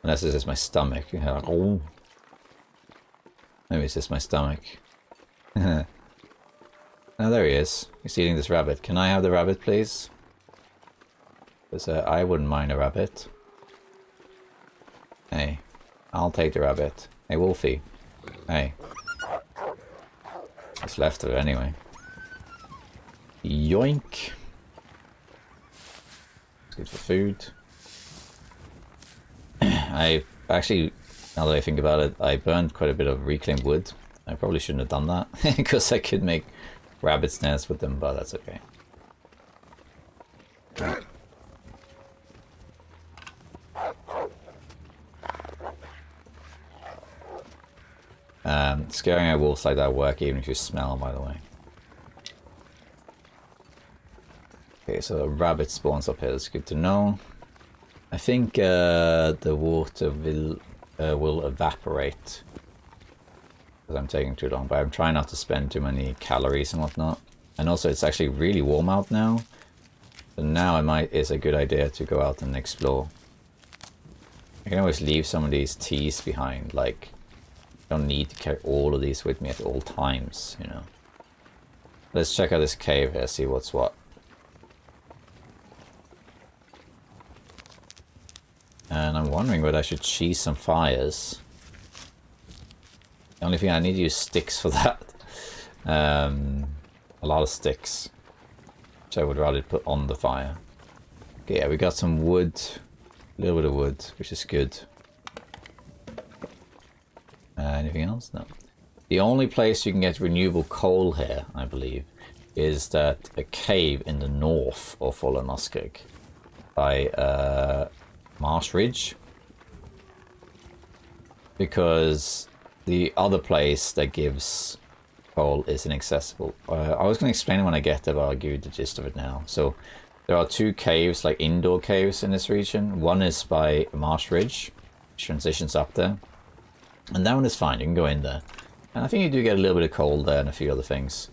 Unless it's just my stomach. Like, oh. Maybe it's just my stomach. Oh, there he is. He's eating this rabbit. Can I have the rabbit, please? Because I wouldn't mind a rabbit. Hey, I'll take the rabbit. Hey, Wolfie. Hey. It's left of it anyway. Yoink. It's good for food. I actually, now that I think about it, I burned quite a bit of reclaimed wood. I probably shouldn't have done that because I could make rabbit snares with them, but that's okay. Scaring at wolves like that work even if you smell, by the way. Okay, so the rabbit spawns up here. That's good to know. I think the water will evaporate because I'm taking too long, but I'm trying not to spend too many calories and whatnot. And also, it's actually really warm out now, so now it's a good idea to go out and explore. I can always leave some of these teas behind, like. Don't need to carry all of these with me at all times, you know. Let's check out this cave here, see what's what. And I'm wondering whether I should cheese some fires. The only thing I need to use sticks for that. A lot of sticks, which I would rather put on the fire. Okay, yeah, we got some wood, a little bit of wood, which is good. Anything else? No. The only place you can get renewable coal here, I believe, is that a cave in the north of Forlorn Muskeg by Marsh Ridge. Because the other place that gives coal is inaccessible. I was going to explain it when I get there, but I'll give you the gist of it now. So there are two caves, like indoor caves in this region. One is by Marsh Ridge, which transitions up there. And that one is fine, you can go in there. And I think you do get a little bit of coal there and a few other things.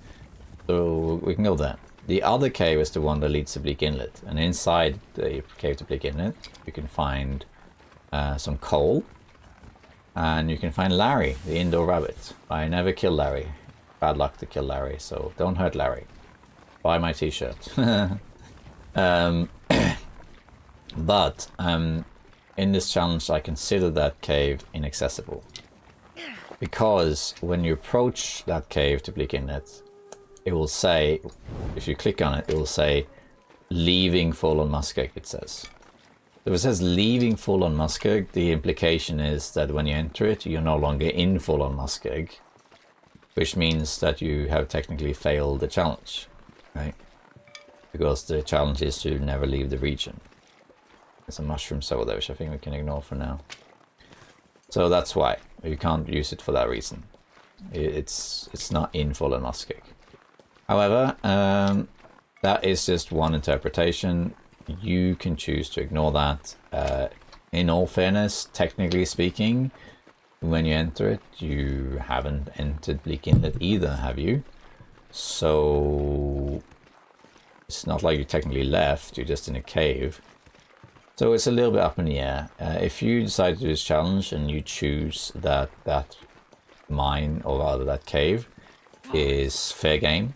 So we can go there. The other cave is the one that leads to Bleak Inlet. And inside the cave to Bleak Inlet, you can find some coal. And you can find Larry, the indoor rabbit. I never kill Larry. Bad luck to kill Larry, so don't hurt Larry. Buy my t-shirt. But in this challenge, I consider that cave inaccessible. Because when you approach that cave to Bleak Inlet, it will say, if you click on it, it will say, leaving Forlorn Muskeg, it says. If it says leaving Forlorn Muskeg, the implication is that when you enter it, you're no longer in Forlorn Muskeg, which means that you have technically failed the challenge, right? Because the challenge is to never leave the region. There's a mushroom soda, which I think we can ignore for now. So that's why you can't use it for that reason. It's not in Forlorn Muskeg. However, that is just one interpretation. You can choose to ignore that. In all fairness, technically speaking, when you enter it, you haven't entered Bleak Inlet either, have you? So it's not like you technically left, you're just in a cave. So it's a little bit up in the air. If you decide to do this challenge and you choose that mine, or rather that cave, is fair game,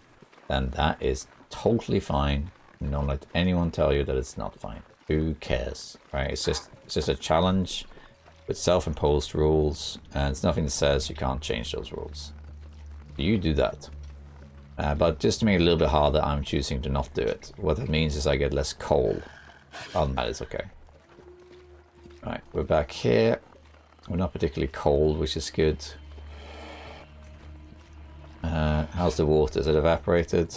then that is totally fine. Don't let anyone tell you that it's not fine. Who cares, right? It's just a challenge with self-imposed rules, and it's nothing that says you can't change those rules. You do that. But just to make it a little bit harder, I'm choosing to not do it. What that means is I get less coal. Other than that, it's okay. Right, we're back here. We're not particularly cold, which is good. How's the water? Is it evaporated?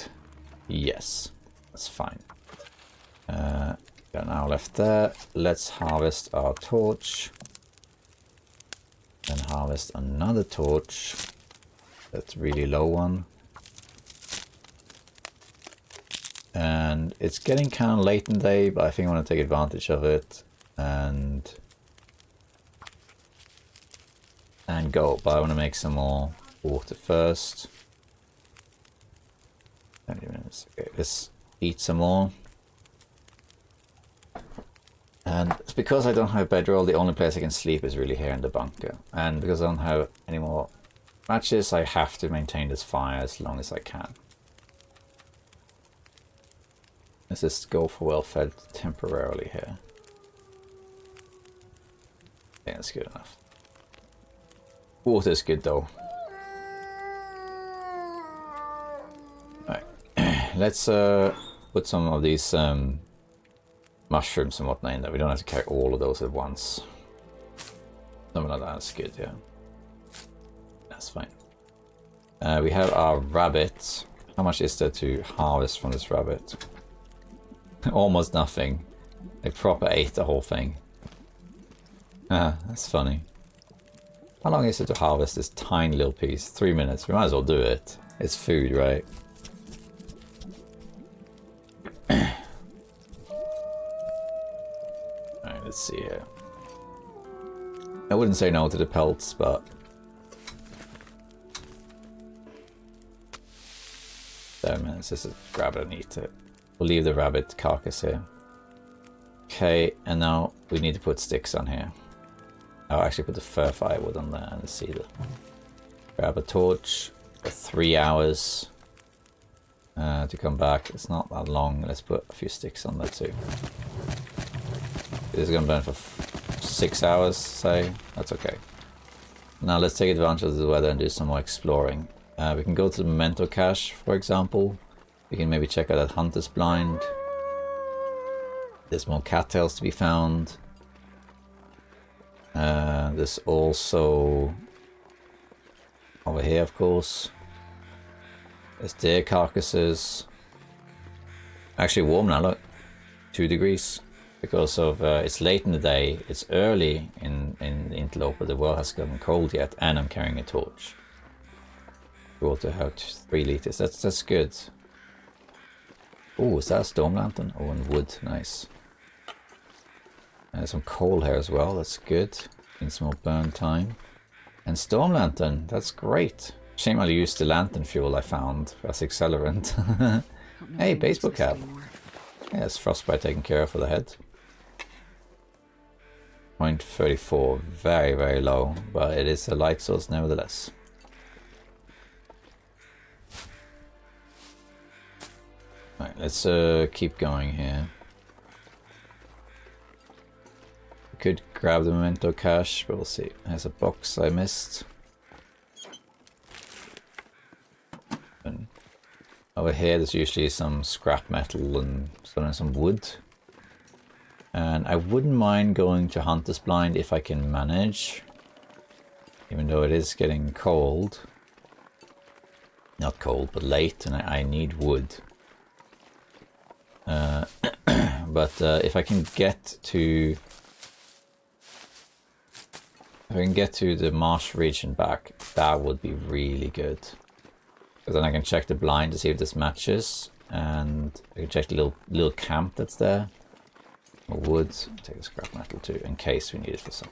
Yes, that's fine. Got an hour left there. Let's harvest our torch. Then harvest another torch. That's a really low one. And it's getting kind of late in the day, but I think I want to take advantage of it and go. But I want to make some more water first. 20 minutes. Okay, let's eat some more. And it's because I don't have bedroll, the only place I can sleep is really here in the bunker. And because I don't have any more matches, I have to maintain this fire as long as I can. Let's just go for well-fed temporarily here. Yeah, that's good enough. Water is good though. Right. Let's put some of these mushrooms and whatnot in there. We don't have to carry all of those at once. Something like that's good, yeah. That's fine. We have our rabbit. How much is there to harvest from this rabbit? Almost nothing. They proper ate the whole thing. Ah, that's funny. How long is it to harvest this tiny little piece? 3 minutes. We might as well do it. It's food, right? Alright, let's see here. I wouldn't say no to the pelts, but... 7 minutes. Just grab it and eat it. We'll leave the rabbit carcass here. Okay, and now we need to put sticks on here. I'll actually put the fir firewood on there and see the... Grab a torch for 3 hours to come back. It's not that long. Let's put a few sticks on there too. This is going to burn for 6 hours, say. That's okay. Now let's take advantage of the weather and do some more exploring. We can go to the memento cache, for example. We can maybe check out that hunter's blind. There's more cattails to be found. There's also over here, of course. There's deer carcasses. Actually warm now, look. 2 degrees. Because of it's late in the day, it's early in the Interloper, the world hasn't gotten cold yet, and I'm carrying a torch. Water have 3 liters. That's good. Oh, is that a storm lantern? Oh, and wood, nice. Some coal here as well, that's good. Need some more burn time. And storm lantern, that's great. Shame I'll use the lantern fuel I found as accelerant. Hey, baseball cap. Yeah, it's frostbite taken care of for the head. 0.34, very, very low, but it is a light source nevertheless. Right, let's keep going here. Could grab the memento cache, but we'll see. There's a box I missed. And over here there's usually some scrap metal and some wood. And I wouldn't mind going to hunter's blind if I can manage. Even though it is getting cold. Not cold, but late, and I need wood. But if I can get to... If I can get to the marsh region back, that would be really good. Because then I can check the blind to see if this matches. And I can check the little camp that's there. More wood, take the scrap metal too, in case we need it for some.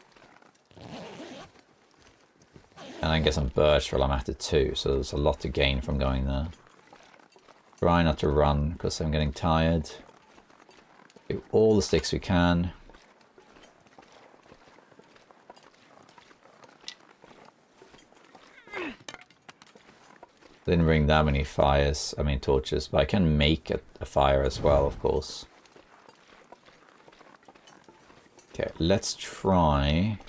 And I can get some birch while I'm at it too, so there's a lot to gain from going there. Try not to run, because I'm getting tired. Do all the sticks we can. Didn't bring that many torches, but I can make a fire as well, of course. Okay, let's try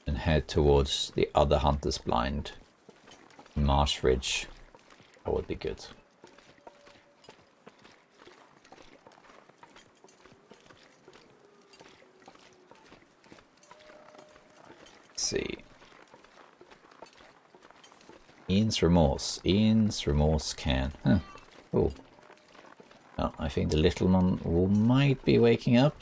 and head towards the other hunter's blind. Marsh Ridge. That would be good. see. Ian's remorse. Ian's remorse can. Huh. Cool. Oh, I think the little one might be waking up.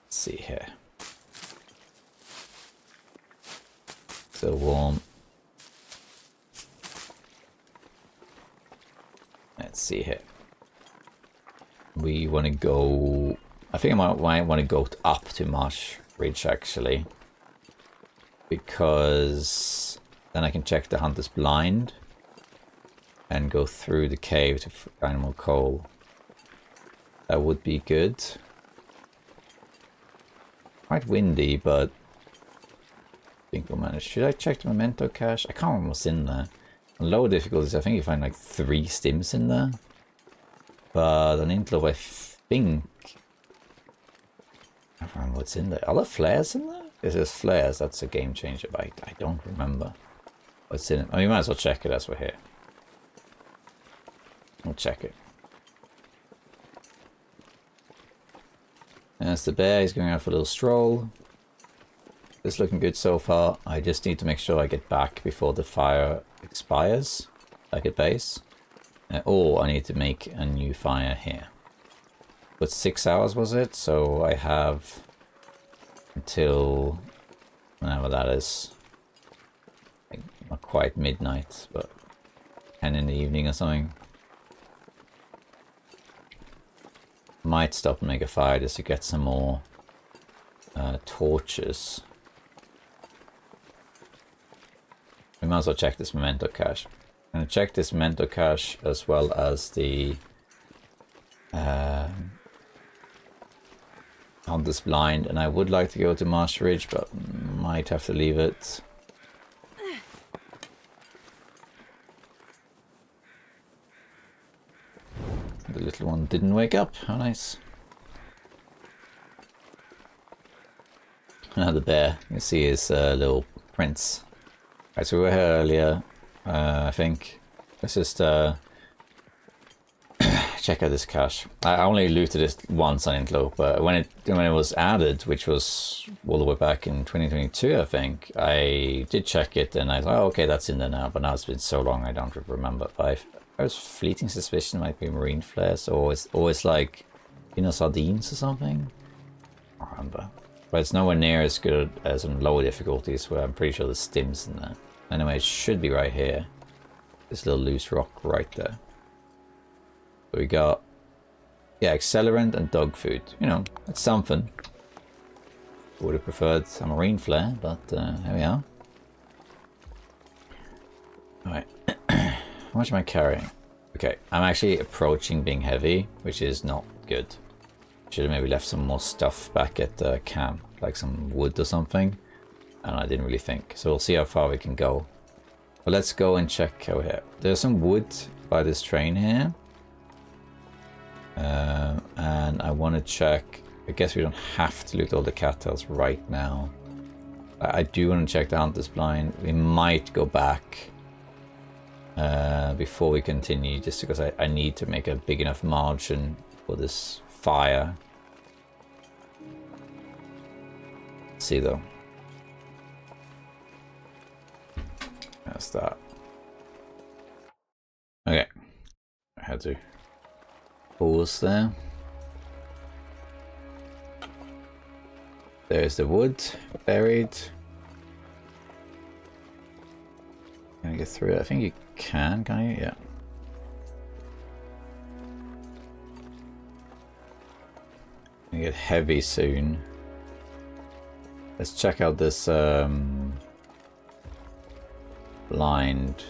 Let's see here. Still warm. Let's see here. We want to go... I think I might want to go up to Marsh Ridge, actually. Because then I can check the hunter's blind. And go through the cave to find more coal. That would be good. Quite windy, but... I think we'll manage. Should I check the memento cache? I can't remember what's in there. On lower difficulties, I think you find like 3 stims in there. But on Interloper, I think... I don't remember what's in there. Are there flares in there? If there's flares, that's a game changer, but I don't remember what's in it. Oh, you might as well check it as we're here. We'll check it. There's the bear. He's going out for a little stroll. It's looking good so far. I just need to make sure I get back before the fire expires, back at base. Or I need to make a new fire here. But 6 hours was it? So I have until whenever that is. I think not quite midnight, but 10 in the evening or something. Might stop and make a fire just to get some more torches. We might as well check this memento cache. I'm going to check this memento cache as well as the Hunter's Blind, and I would like to go to Marsh Ridge, but might have to leave it. The little one didn't wake up. How nice. Another bear. You see his little prints. Right, so we were here earlier, I think. Let's just check out this cache. I only looted it once on Interloper. When it was added, which was all the way back in 2022, I think, I did check it and I thought, oh, okay, that's in there now. But now it's been so long, I don't remember. But I was fleeting suspicion it might be marine flares, or it's always like, you know, sardines or something. I don't remember. But it's nowhere near as good as on lower difficulties, where I'm pretty sure there's stims in there. Anyway, it should be right here. This little loose rock right there. So we got, yeah, accelerant and dog food. You know, it's something. Would have preferred a marine flare, but here we are. Alright. How much am I carrying? Okay, I'm actually approaching being heavy, which is not good. Should have maybe left some more stuff back at the camp, like some wood or something. And I didn't really think. So we'll see how far we can go. But let's go and check over here. There's some wood by this train here. And I want to check. I guess we don't have to loot all the cattails right now. I do want to check the Hunter's Blind. We might go back before we continue, just because I need to make a big enough margin for this fire. Let's see though. That's that. Okay. I had to pause there. There's the wood buried. Can I get through it? I think you can you? Yeah. Gonna get heavy soon. Let's check out this blind.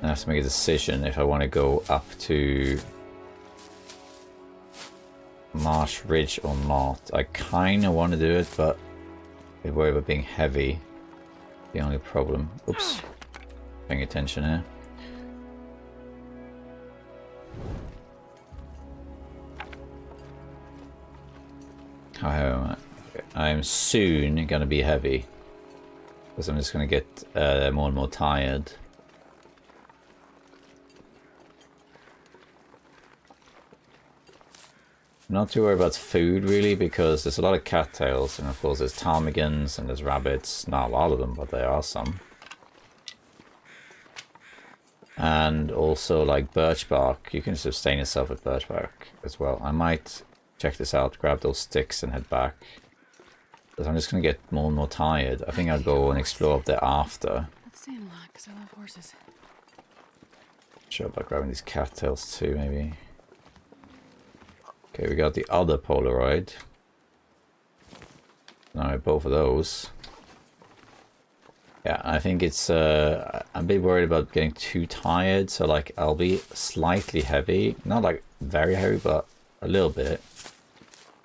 I have to make a decision if I want to go up to Marsh Ridge or not. I kind of want to do it, but I worry about being heavy. The only problem. Oops. Paying attention here. How heavy am I? Okay. I'm soon going to be heavy. Because I'm just going to get more and more tired. Not too worried about food really, because there's a lot of cattails, and of course there's ptarmigans and there's rabbits. Not a lot of them, but there are some. And also like birch bark. You can sustain yourself with birch bark as well. I might check this out, grab those sticks and head back. Because I'm just going to get more and more tired. I think I'll go and explore up there after. Let's see a lot, because I love horses. Sure about grabbing these cattails too, maybe. Okay, we got the other Polaroid. Now both of those. Yeah, I think it's, I'm a bit worried about getting too tired, so like I'll be slightly heavy. Not like very heavy, but a little bit.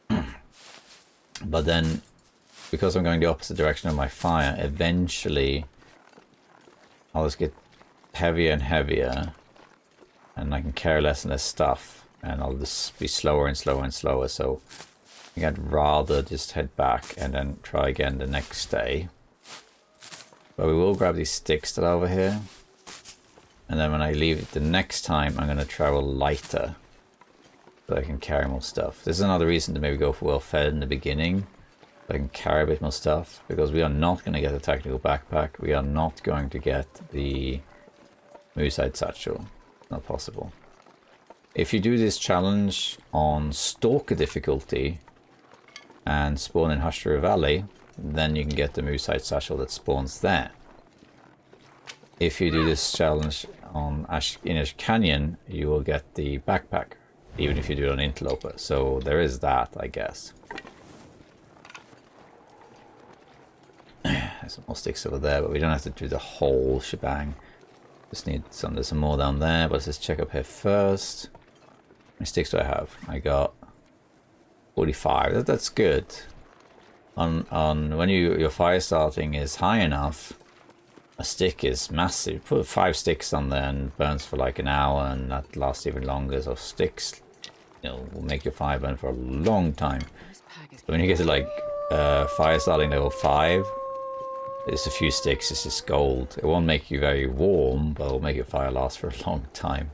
But then, because I'm going the opposite direction of my fire, eventually I'll just get heavier and heavier, and I can carry less and less stuff, and I'll just be slower and slower and slower. So I think I'd rather just head back and then try again the next day. But we will grab these sticks that are over here, and then when I leave it the next time, I'm going to travel lighter so I can carry more stuff. This is another reason to maybe go for well fed in the beginning. I can carry a bit more stuff, because we are not going to get a technical backpack. We are not going to get the Moosehide satchel. Not possible. If you do this challenge on Stalker difficulty and spawn in Hush River Valley, then you can get the Moosehide satchel that spawns there. If you do this challenge on Ash Canyon, you will get the backpack, even if you do it on Interloper. So there is that, I guess. There's some more sticks over there, but we don't have to do the whole shebang. Just need some. There's some more down there, but let's just check up here first. How many sticks do I have? I got 45. That's good. On when your fire starting is high enough, a stick is massive. Put 5 sticks on there and burns for like an hour, and that lasts even longer. So sticks, you know, will make your fire burn for a long time. So when you get to like fire starting level 5. There's a few sticks, it's just gold. It won't make you very warm, but it'll make your fire last for a long time.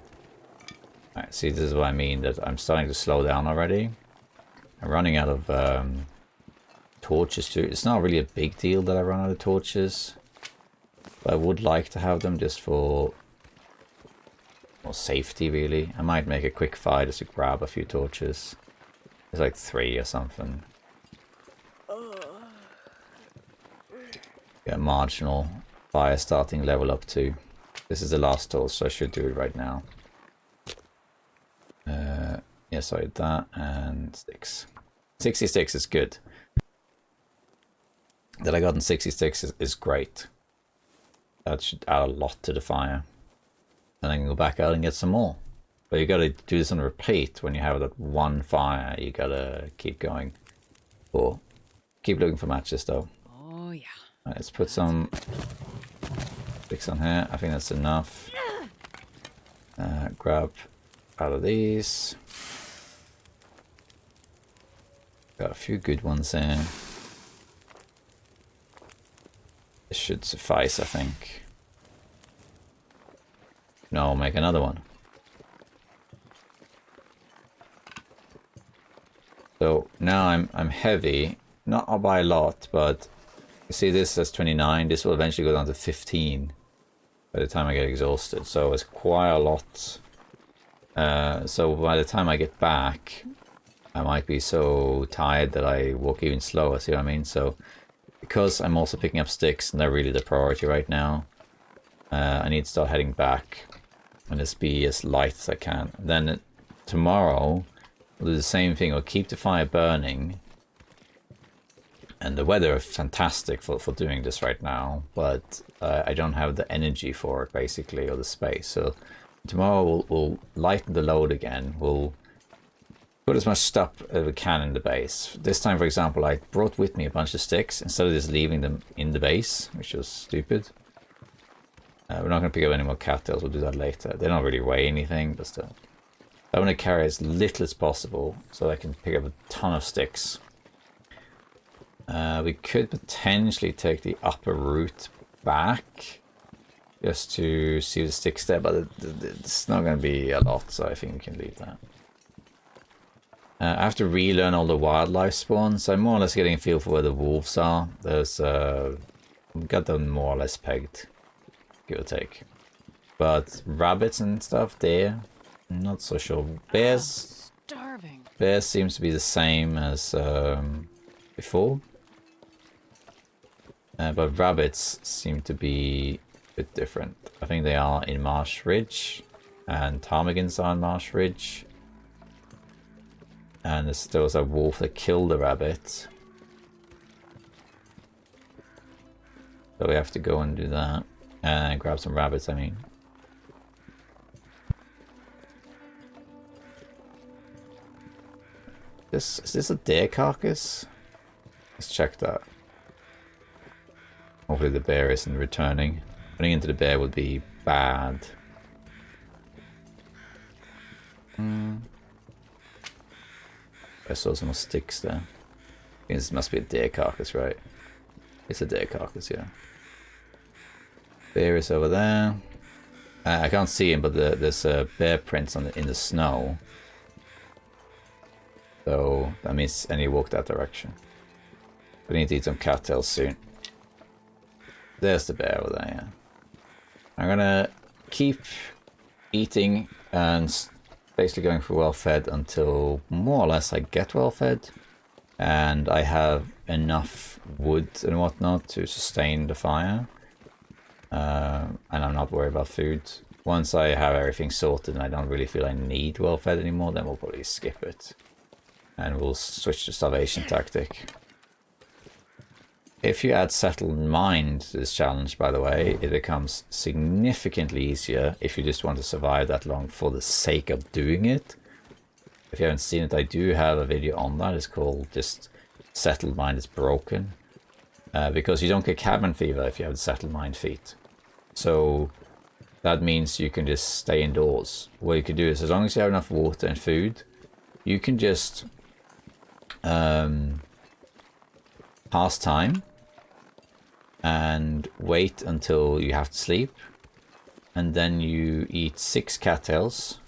Alright, see, this is what I mean, that I'm starting to slow down already. I'm running out of torches too. It's not really a big deal that I run out of torches, but I would like to have them just for more safety, really. I might make a quick fire just to grab a few torches. There's like 3 or something. Yeah, marginal fire starting level up to. This is the last torch, so I should do it right now. Yeah, sorry, that and sticks. 60 sticks is good. That I got in 60 sticks is great. That should add a lot to the fire. And I can go back out and get some more. But you gotta do this on repeat. When you have that one fire, you gotta keep going. Or keep looking for matches though. Oh yeah. Let's put some sticks on here. I think that's enough. Grab out of these. Got a few good ones there. This should suffice, I think. No, I'll make another one. So now I'm heavy, not by a lot, but you see this says 29. This will eventually go down to 15 by the time I get exhausted. So it's quite a lot. So by the time I get back, I might be so tired that I walk even slower. See what I mean? So because I'm also picking up sticks, and they're really the priority right now, I need to start heading back and just be as light as I can. Then tomorrow we'll do the same thing. We'll keep the fire burning. And the weather is fantastic for doing this right now, but I don't have the energy for it, basically, or the space. So tomorrow we'll lighten the load again. We'll put as much stuff as we can in the base. This time, for example, I brought with me a bunch of sticks instead of just leaving them in the base, which was stupid. We're not going to pick up any more cattails. We'll do that later. They don't really weigh anything, but still. I want to carry as little as possible so I can pick up a ton of sticks. We could potentially take the upper route back just to see the sticks there, but it's not going to be a lot, so I think we can leave that. I have to relearn all the wildlife spawns. I'm more or less getting a feel for where the wolves are. There's got them more or less pegged, give or take. But rabbits and stuff, deer, not so sure. Bears, Starving. bears seems to be the same as before. But rabbits seem to be a bit different. I think they are in Marsh Ridge, and ptarmigans are in Marsh Ridge. And there was a wolf that killed the rabbit. So we have to go and do that. And grab some rabbits, I mean. Is this a deer carcass? Let's check that. Hopefully the bear isn't returning. Running into the bear would be bad. I saw some sticks there. This must be a deer carcass, right? It's a deer carcass, yeah. Bear is over there. I can't see him, but there's bear prints in the snow. So that means, and he walked that direction. We need to eat some cattails soon. There's the bear over there, yeah. I'm gonna keep eating and basically going for well fed until more or less I get well fed. And I have enough wood and whatnot to sustain the fire. And I'm not worried about food. Once I have everything sorted and I don't really feel I need well fed anymore, then we'll probably skip it. And we'll switch to starvation tactic. If you add settled mind to this challenge, by the way, it becomes significantly easier if you just want to survive that long for the sake of doing it. If you haven't seen it, I do have a video on that. It's called just Settled Mind is Broken. Because you don't get cabin fever if you have the settled mind feat. So that means you can just stay indoors. What you can do is, as long as you have enough water and food, you can just pass time and wait until you have to sleep, and then you eat 6 cattails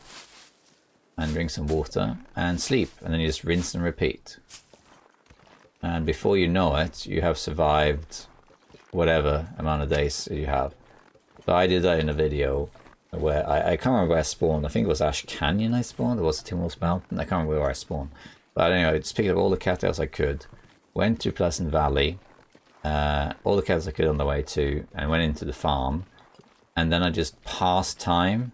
and drink some water and sleep, and then you just rinse and repeat. And before you know it, you have survived whatever amount of days you have. So I did that in a video where I can't remember where I spawned. I think it was Ash Canyon I spawned. It was Timorous Mountain. I can't remember where I spawned. But anyway, I just picked up all the cattails I could, went to Pleasant Valley, all the cattails I could on the way to, and went into the farm. And then I just passed time,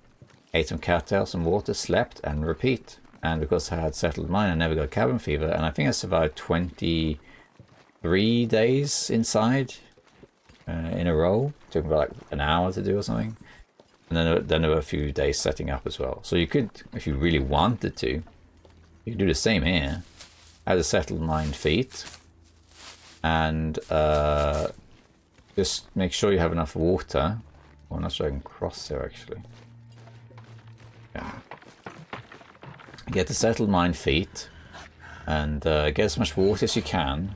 ate some cattails, some water, slept, and repeat. And because I had settled mind, I never got cabin fever. And I think I survived 23 days inside in a row. It took me about like an hour to do or something. And then there were a few days setting up as well. So you could, if you really wanted to, you could do the same here. Add a settled mind feat. And just make sure you have enough water. Well, I'm not sure I can cross here actually. Yeah. Get the settled mind feat and get as much water as you can,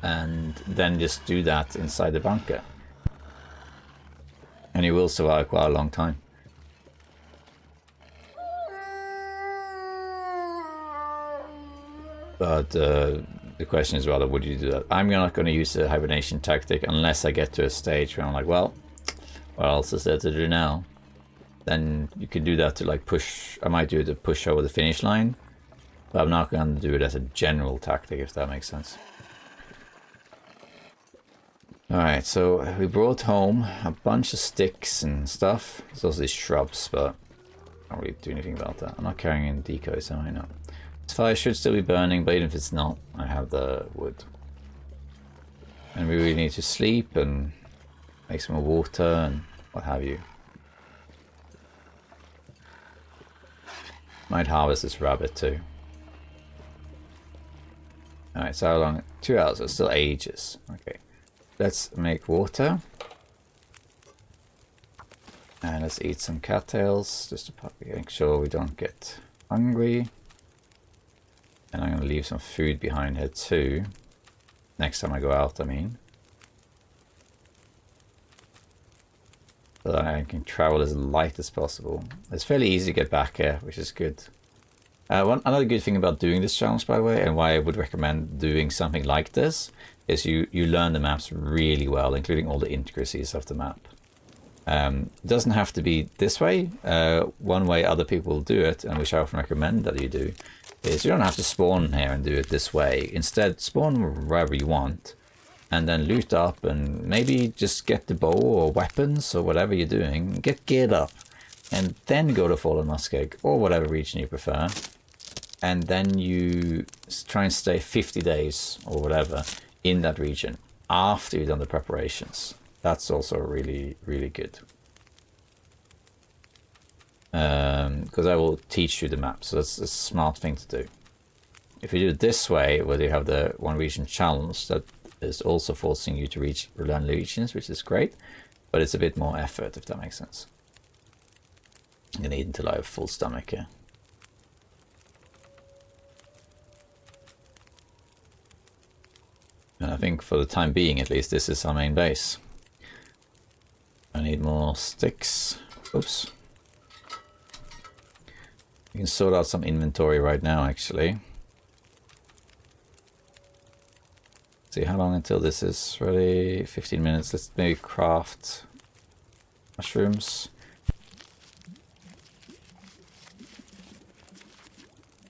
and then just do that inside the bunker, and you will survive quite a long time. But the question is rather, would you do that? I'm not going to use the hibernation tactic unless I get to a stage where I'm like, well, what else is there to do now? Then you could do that to like push. I might do it to push over the finish line, but I'm not going to do it as a general tactic, if that makes sense. Alright, so we brought home a bunch of sticks and stuff. There's also these shrubs, but I don't really do anything about that. I'm not carrying in decoys, so I know. This fire should still be burning, but even if it's not, I have the wood. And we really need to sleep and make some more water and what have you. Might harvest this rabbit too. Alright, so how long? 2 hours, so still ages. Okay. Let's make water. And let's eat some cattails, just to make sure we don't get hungry. And I'm going to leave some food behind here too. Next time I go out, I mean. So that I can travel as light as possible. It's fairly easy to get back here, which is good. Another good thing about doing this challenge, by the way, and why I would recommend doing something like this, is you learn the maps really well, including all the intricacies of the map. It doesn't have to be this way. One way other people will do it, and which I often recommend that you do, is you don't have to spawn here and do it this way. Instead, spawn wherever you want, and then loot up, and maybe just get the bow or weapons or whatever you're doing, get geared up, and then go to Forlorn Muskeg or whatever region you prefer. And then you try and stay 50 days or whatever in that region after you've done the preparations. That's also really, really good. Because I will teach you the map, so that's a smart thing to do. If you do it this way, where you have the one region challenge, that is also forcing you to learn regions, which is great, but it's a bit more effort, if that makes sense. I'm gonna eat until I have full stomach here. And I think for the time being, at least, this is our main base. I need more sticks. Oops. We can sort out some inventory right now, actually. See how long until this is ready. 15 minutes. Let's maybe craft mushrooms.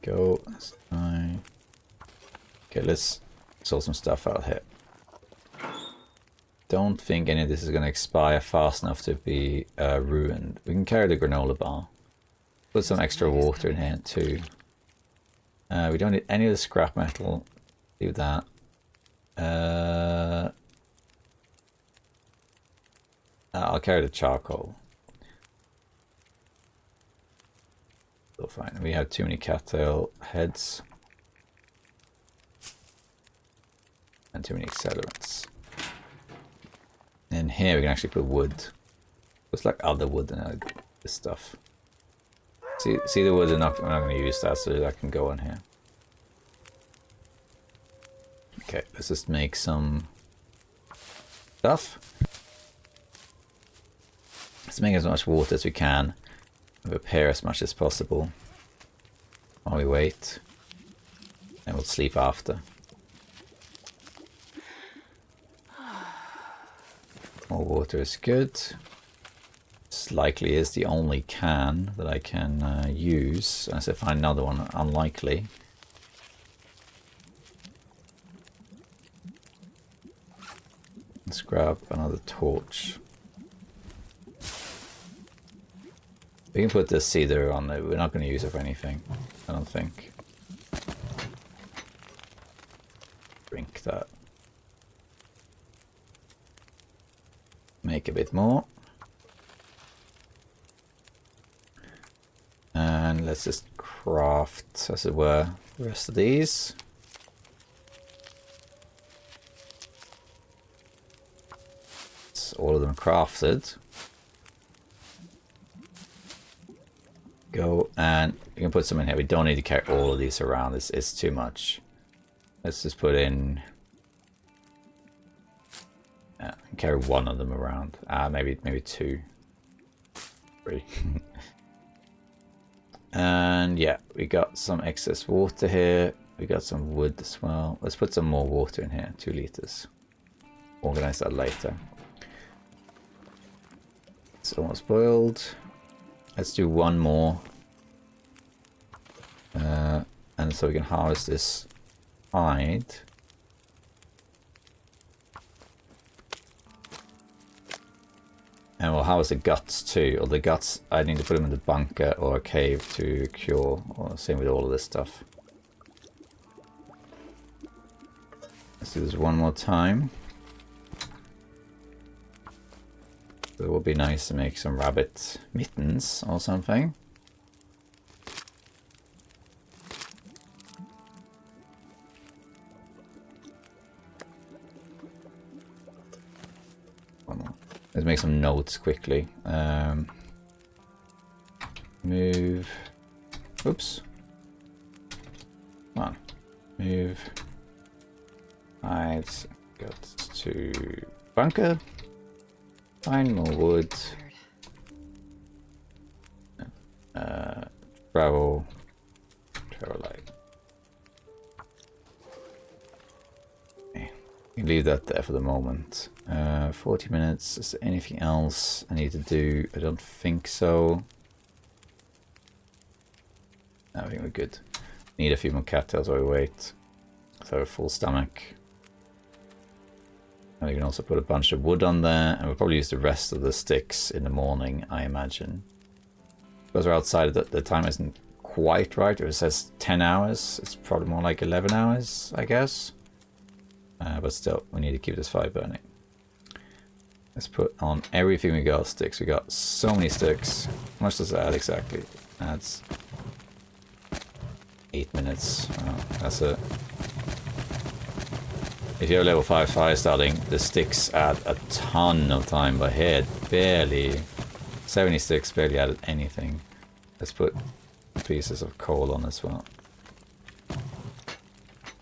Go. That's fine. Okay, let's sort some stuff out here. Don't think any of this is going to expire fast enough to be ruined. We can carry the granola bar. Put some extra water in here too. We don't need any of the scrap metal. Do that. I'll carry the charcoal. Still fine. We have too many cattail heads. And too many accelerants. And here we can actually put wood. Looks like other wood than this stuff. See the wood, I'm not going to use that, so that can go on here. Okay, let's just make some stuff. Let's make as much water as we can. And prepare as much as possible. While we wait. And we'll sleep after. More water is good. This likely is the only can that I can use. Unless I find another one, unlikely. Let's grab another torch. We can put this cedar on there. We're not going to use it for anything, I don't think. Drink that. Make a bit more. And let's just craft, as it were, the rest of these. It's all of them crafted. Go, and you can put some in here. We don't need to carry all of these around. It's too much. Let's just put in... carry one of them around. Maybe two. 3. And yeah, we got some excess water here. We got some wood as well. Let's put some more water in here. 2 liters. Organize that later. It's almost boiled. Let's do one more. And so we can harvest this hide. And we'll harvest the guts too. Or the guts, I need to put them in the bunker or a cave to cure. Or same with all of this stuff. Let's do this one more time. So it would be nice to make some rabbit mittens or something. Let's make some notes quickly. Move. Oops. Come on. Move. Hides. Got to bunker. Find more wood. leave that there for the moment. 40 minutes. Is there anything else I need to do? I don't think so. I think we're good. Need a few more cattails while we wait. So a full stomach. And we can also put a bunch of wood on there, and we'll probably use the rest of the sticks in the morning, I imagine. Because we're outside, the time isn't quite right. If it says 10 hours, it's probably more like 11 hours, I guess. But still, we need to keep this fire burning. Let's put on everything we got. Sticks. We got so many sticks. How much does that add exactly? Adds 8 minutes. That's it. If you're level 5 fire starting, the sticks add a ton of time by head. Barely. 70 sticks barely added anything. Let's put pieces of coal on as well.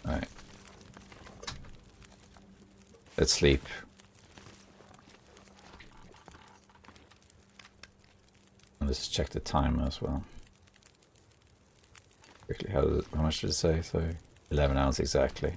Alright. Let's sleep. And let's check the timer as well. Quickly, how much did it say? So 11 hours exactly.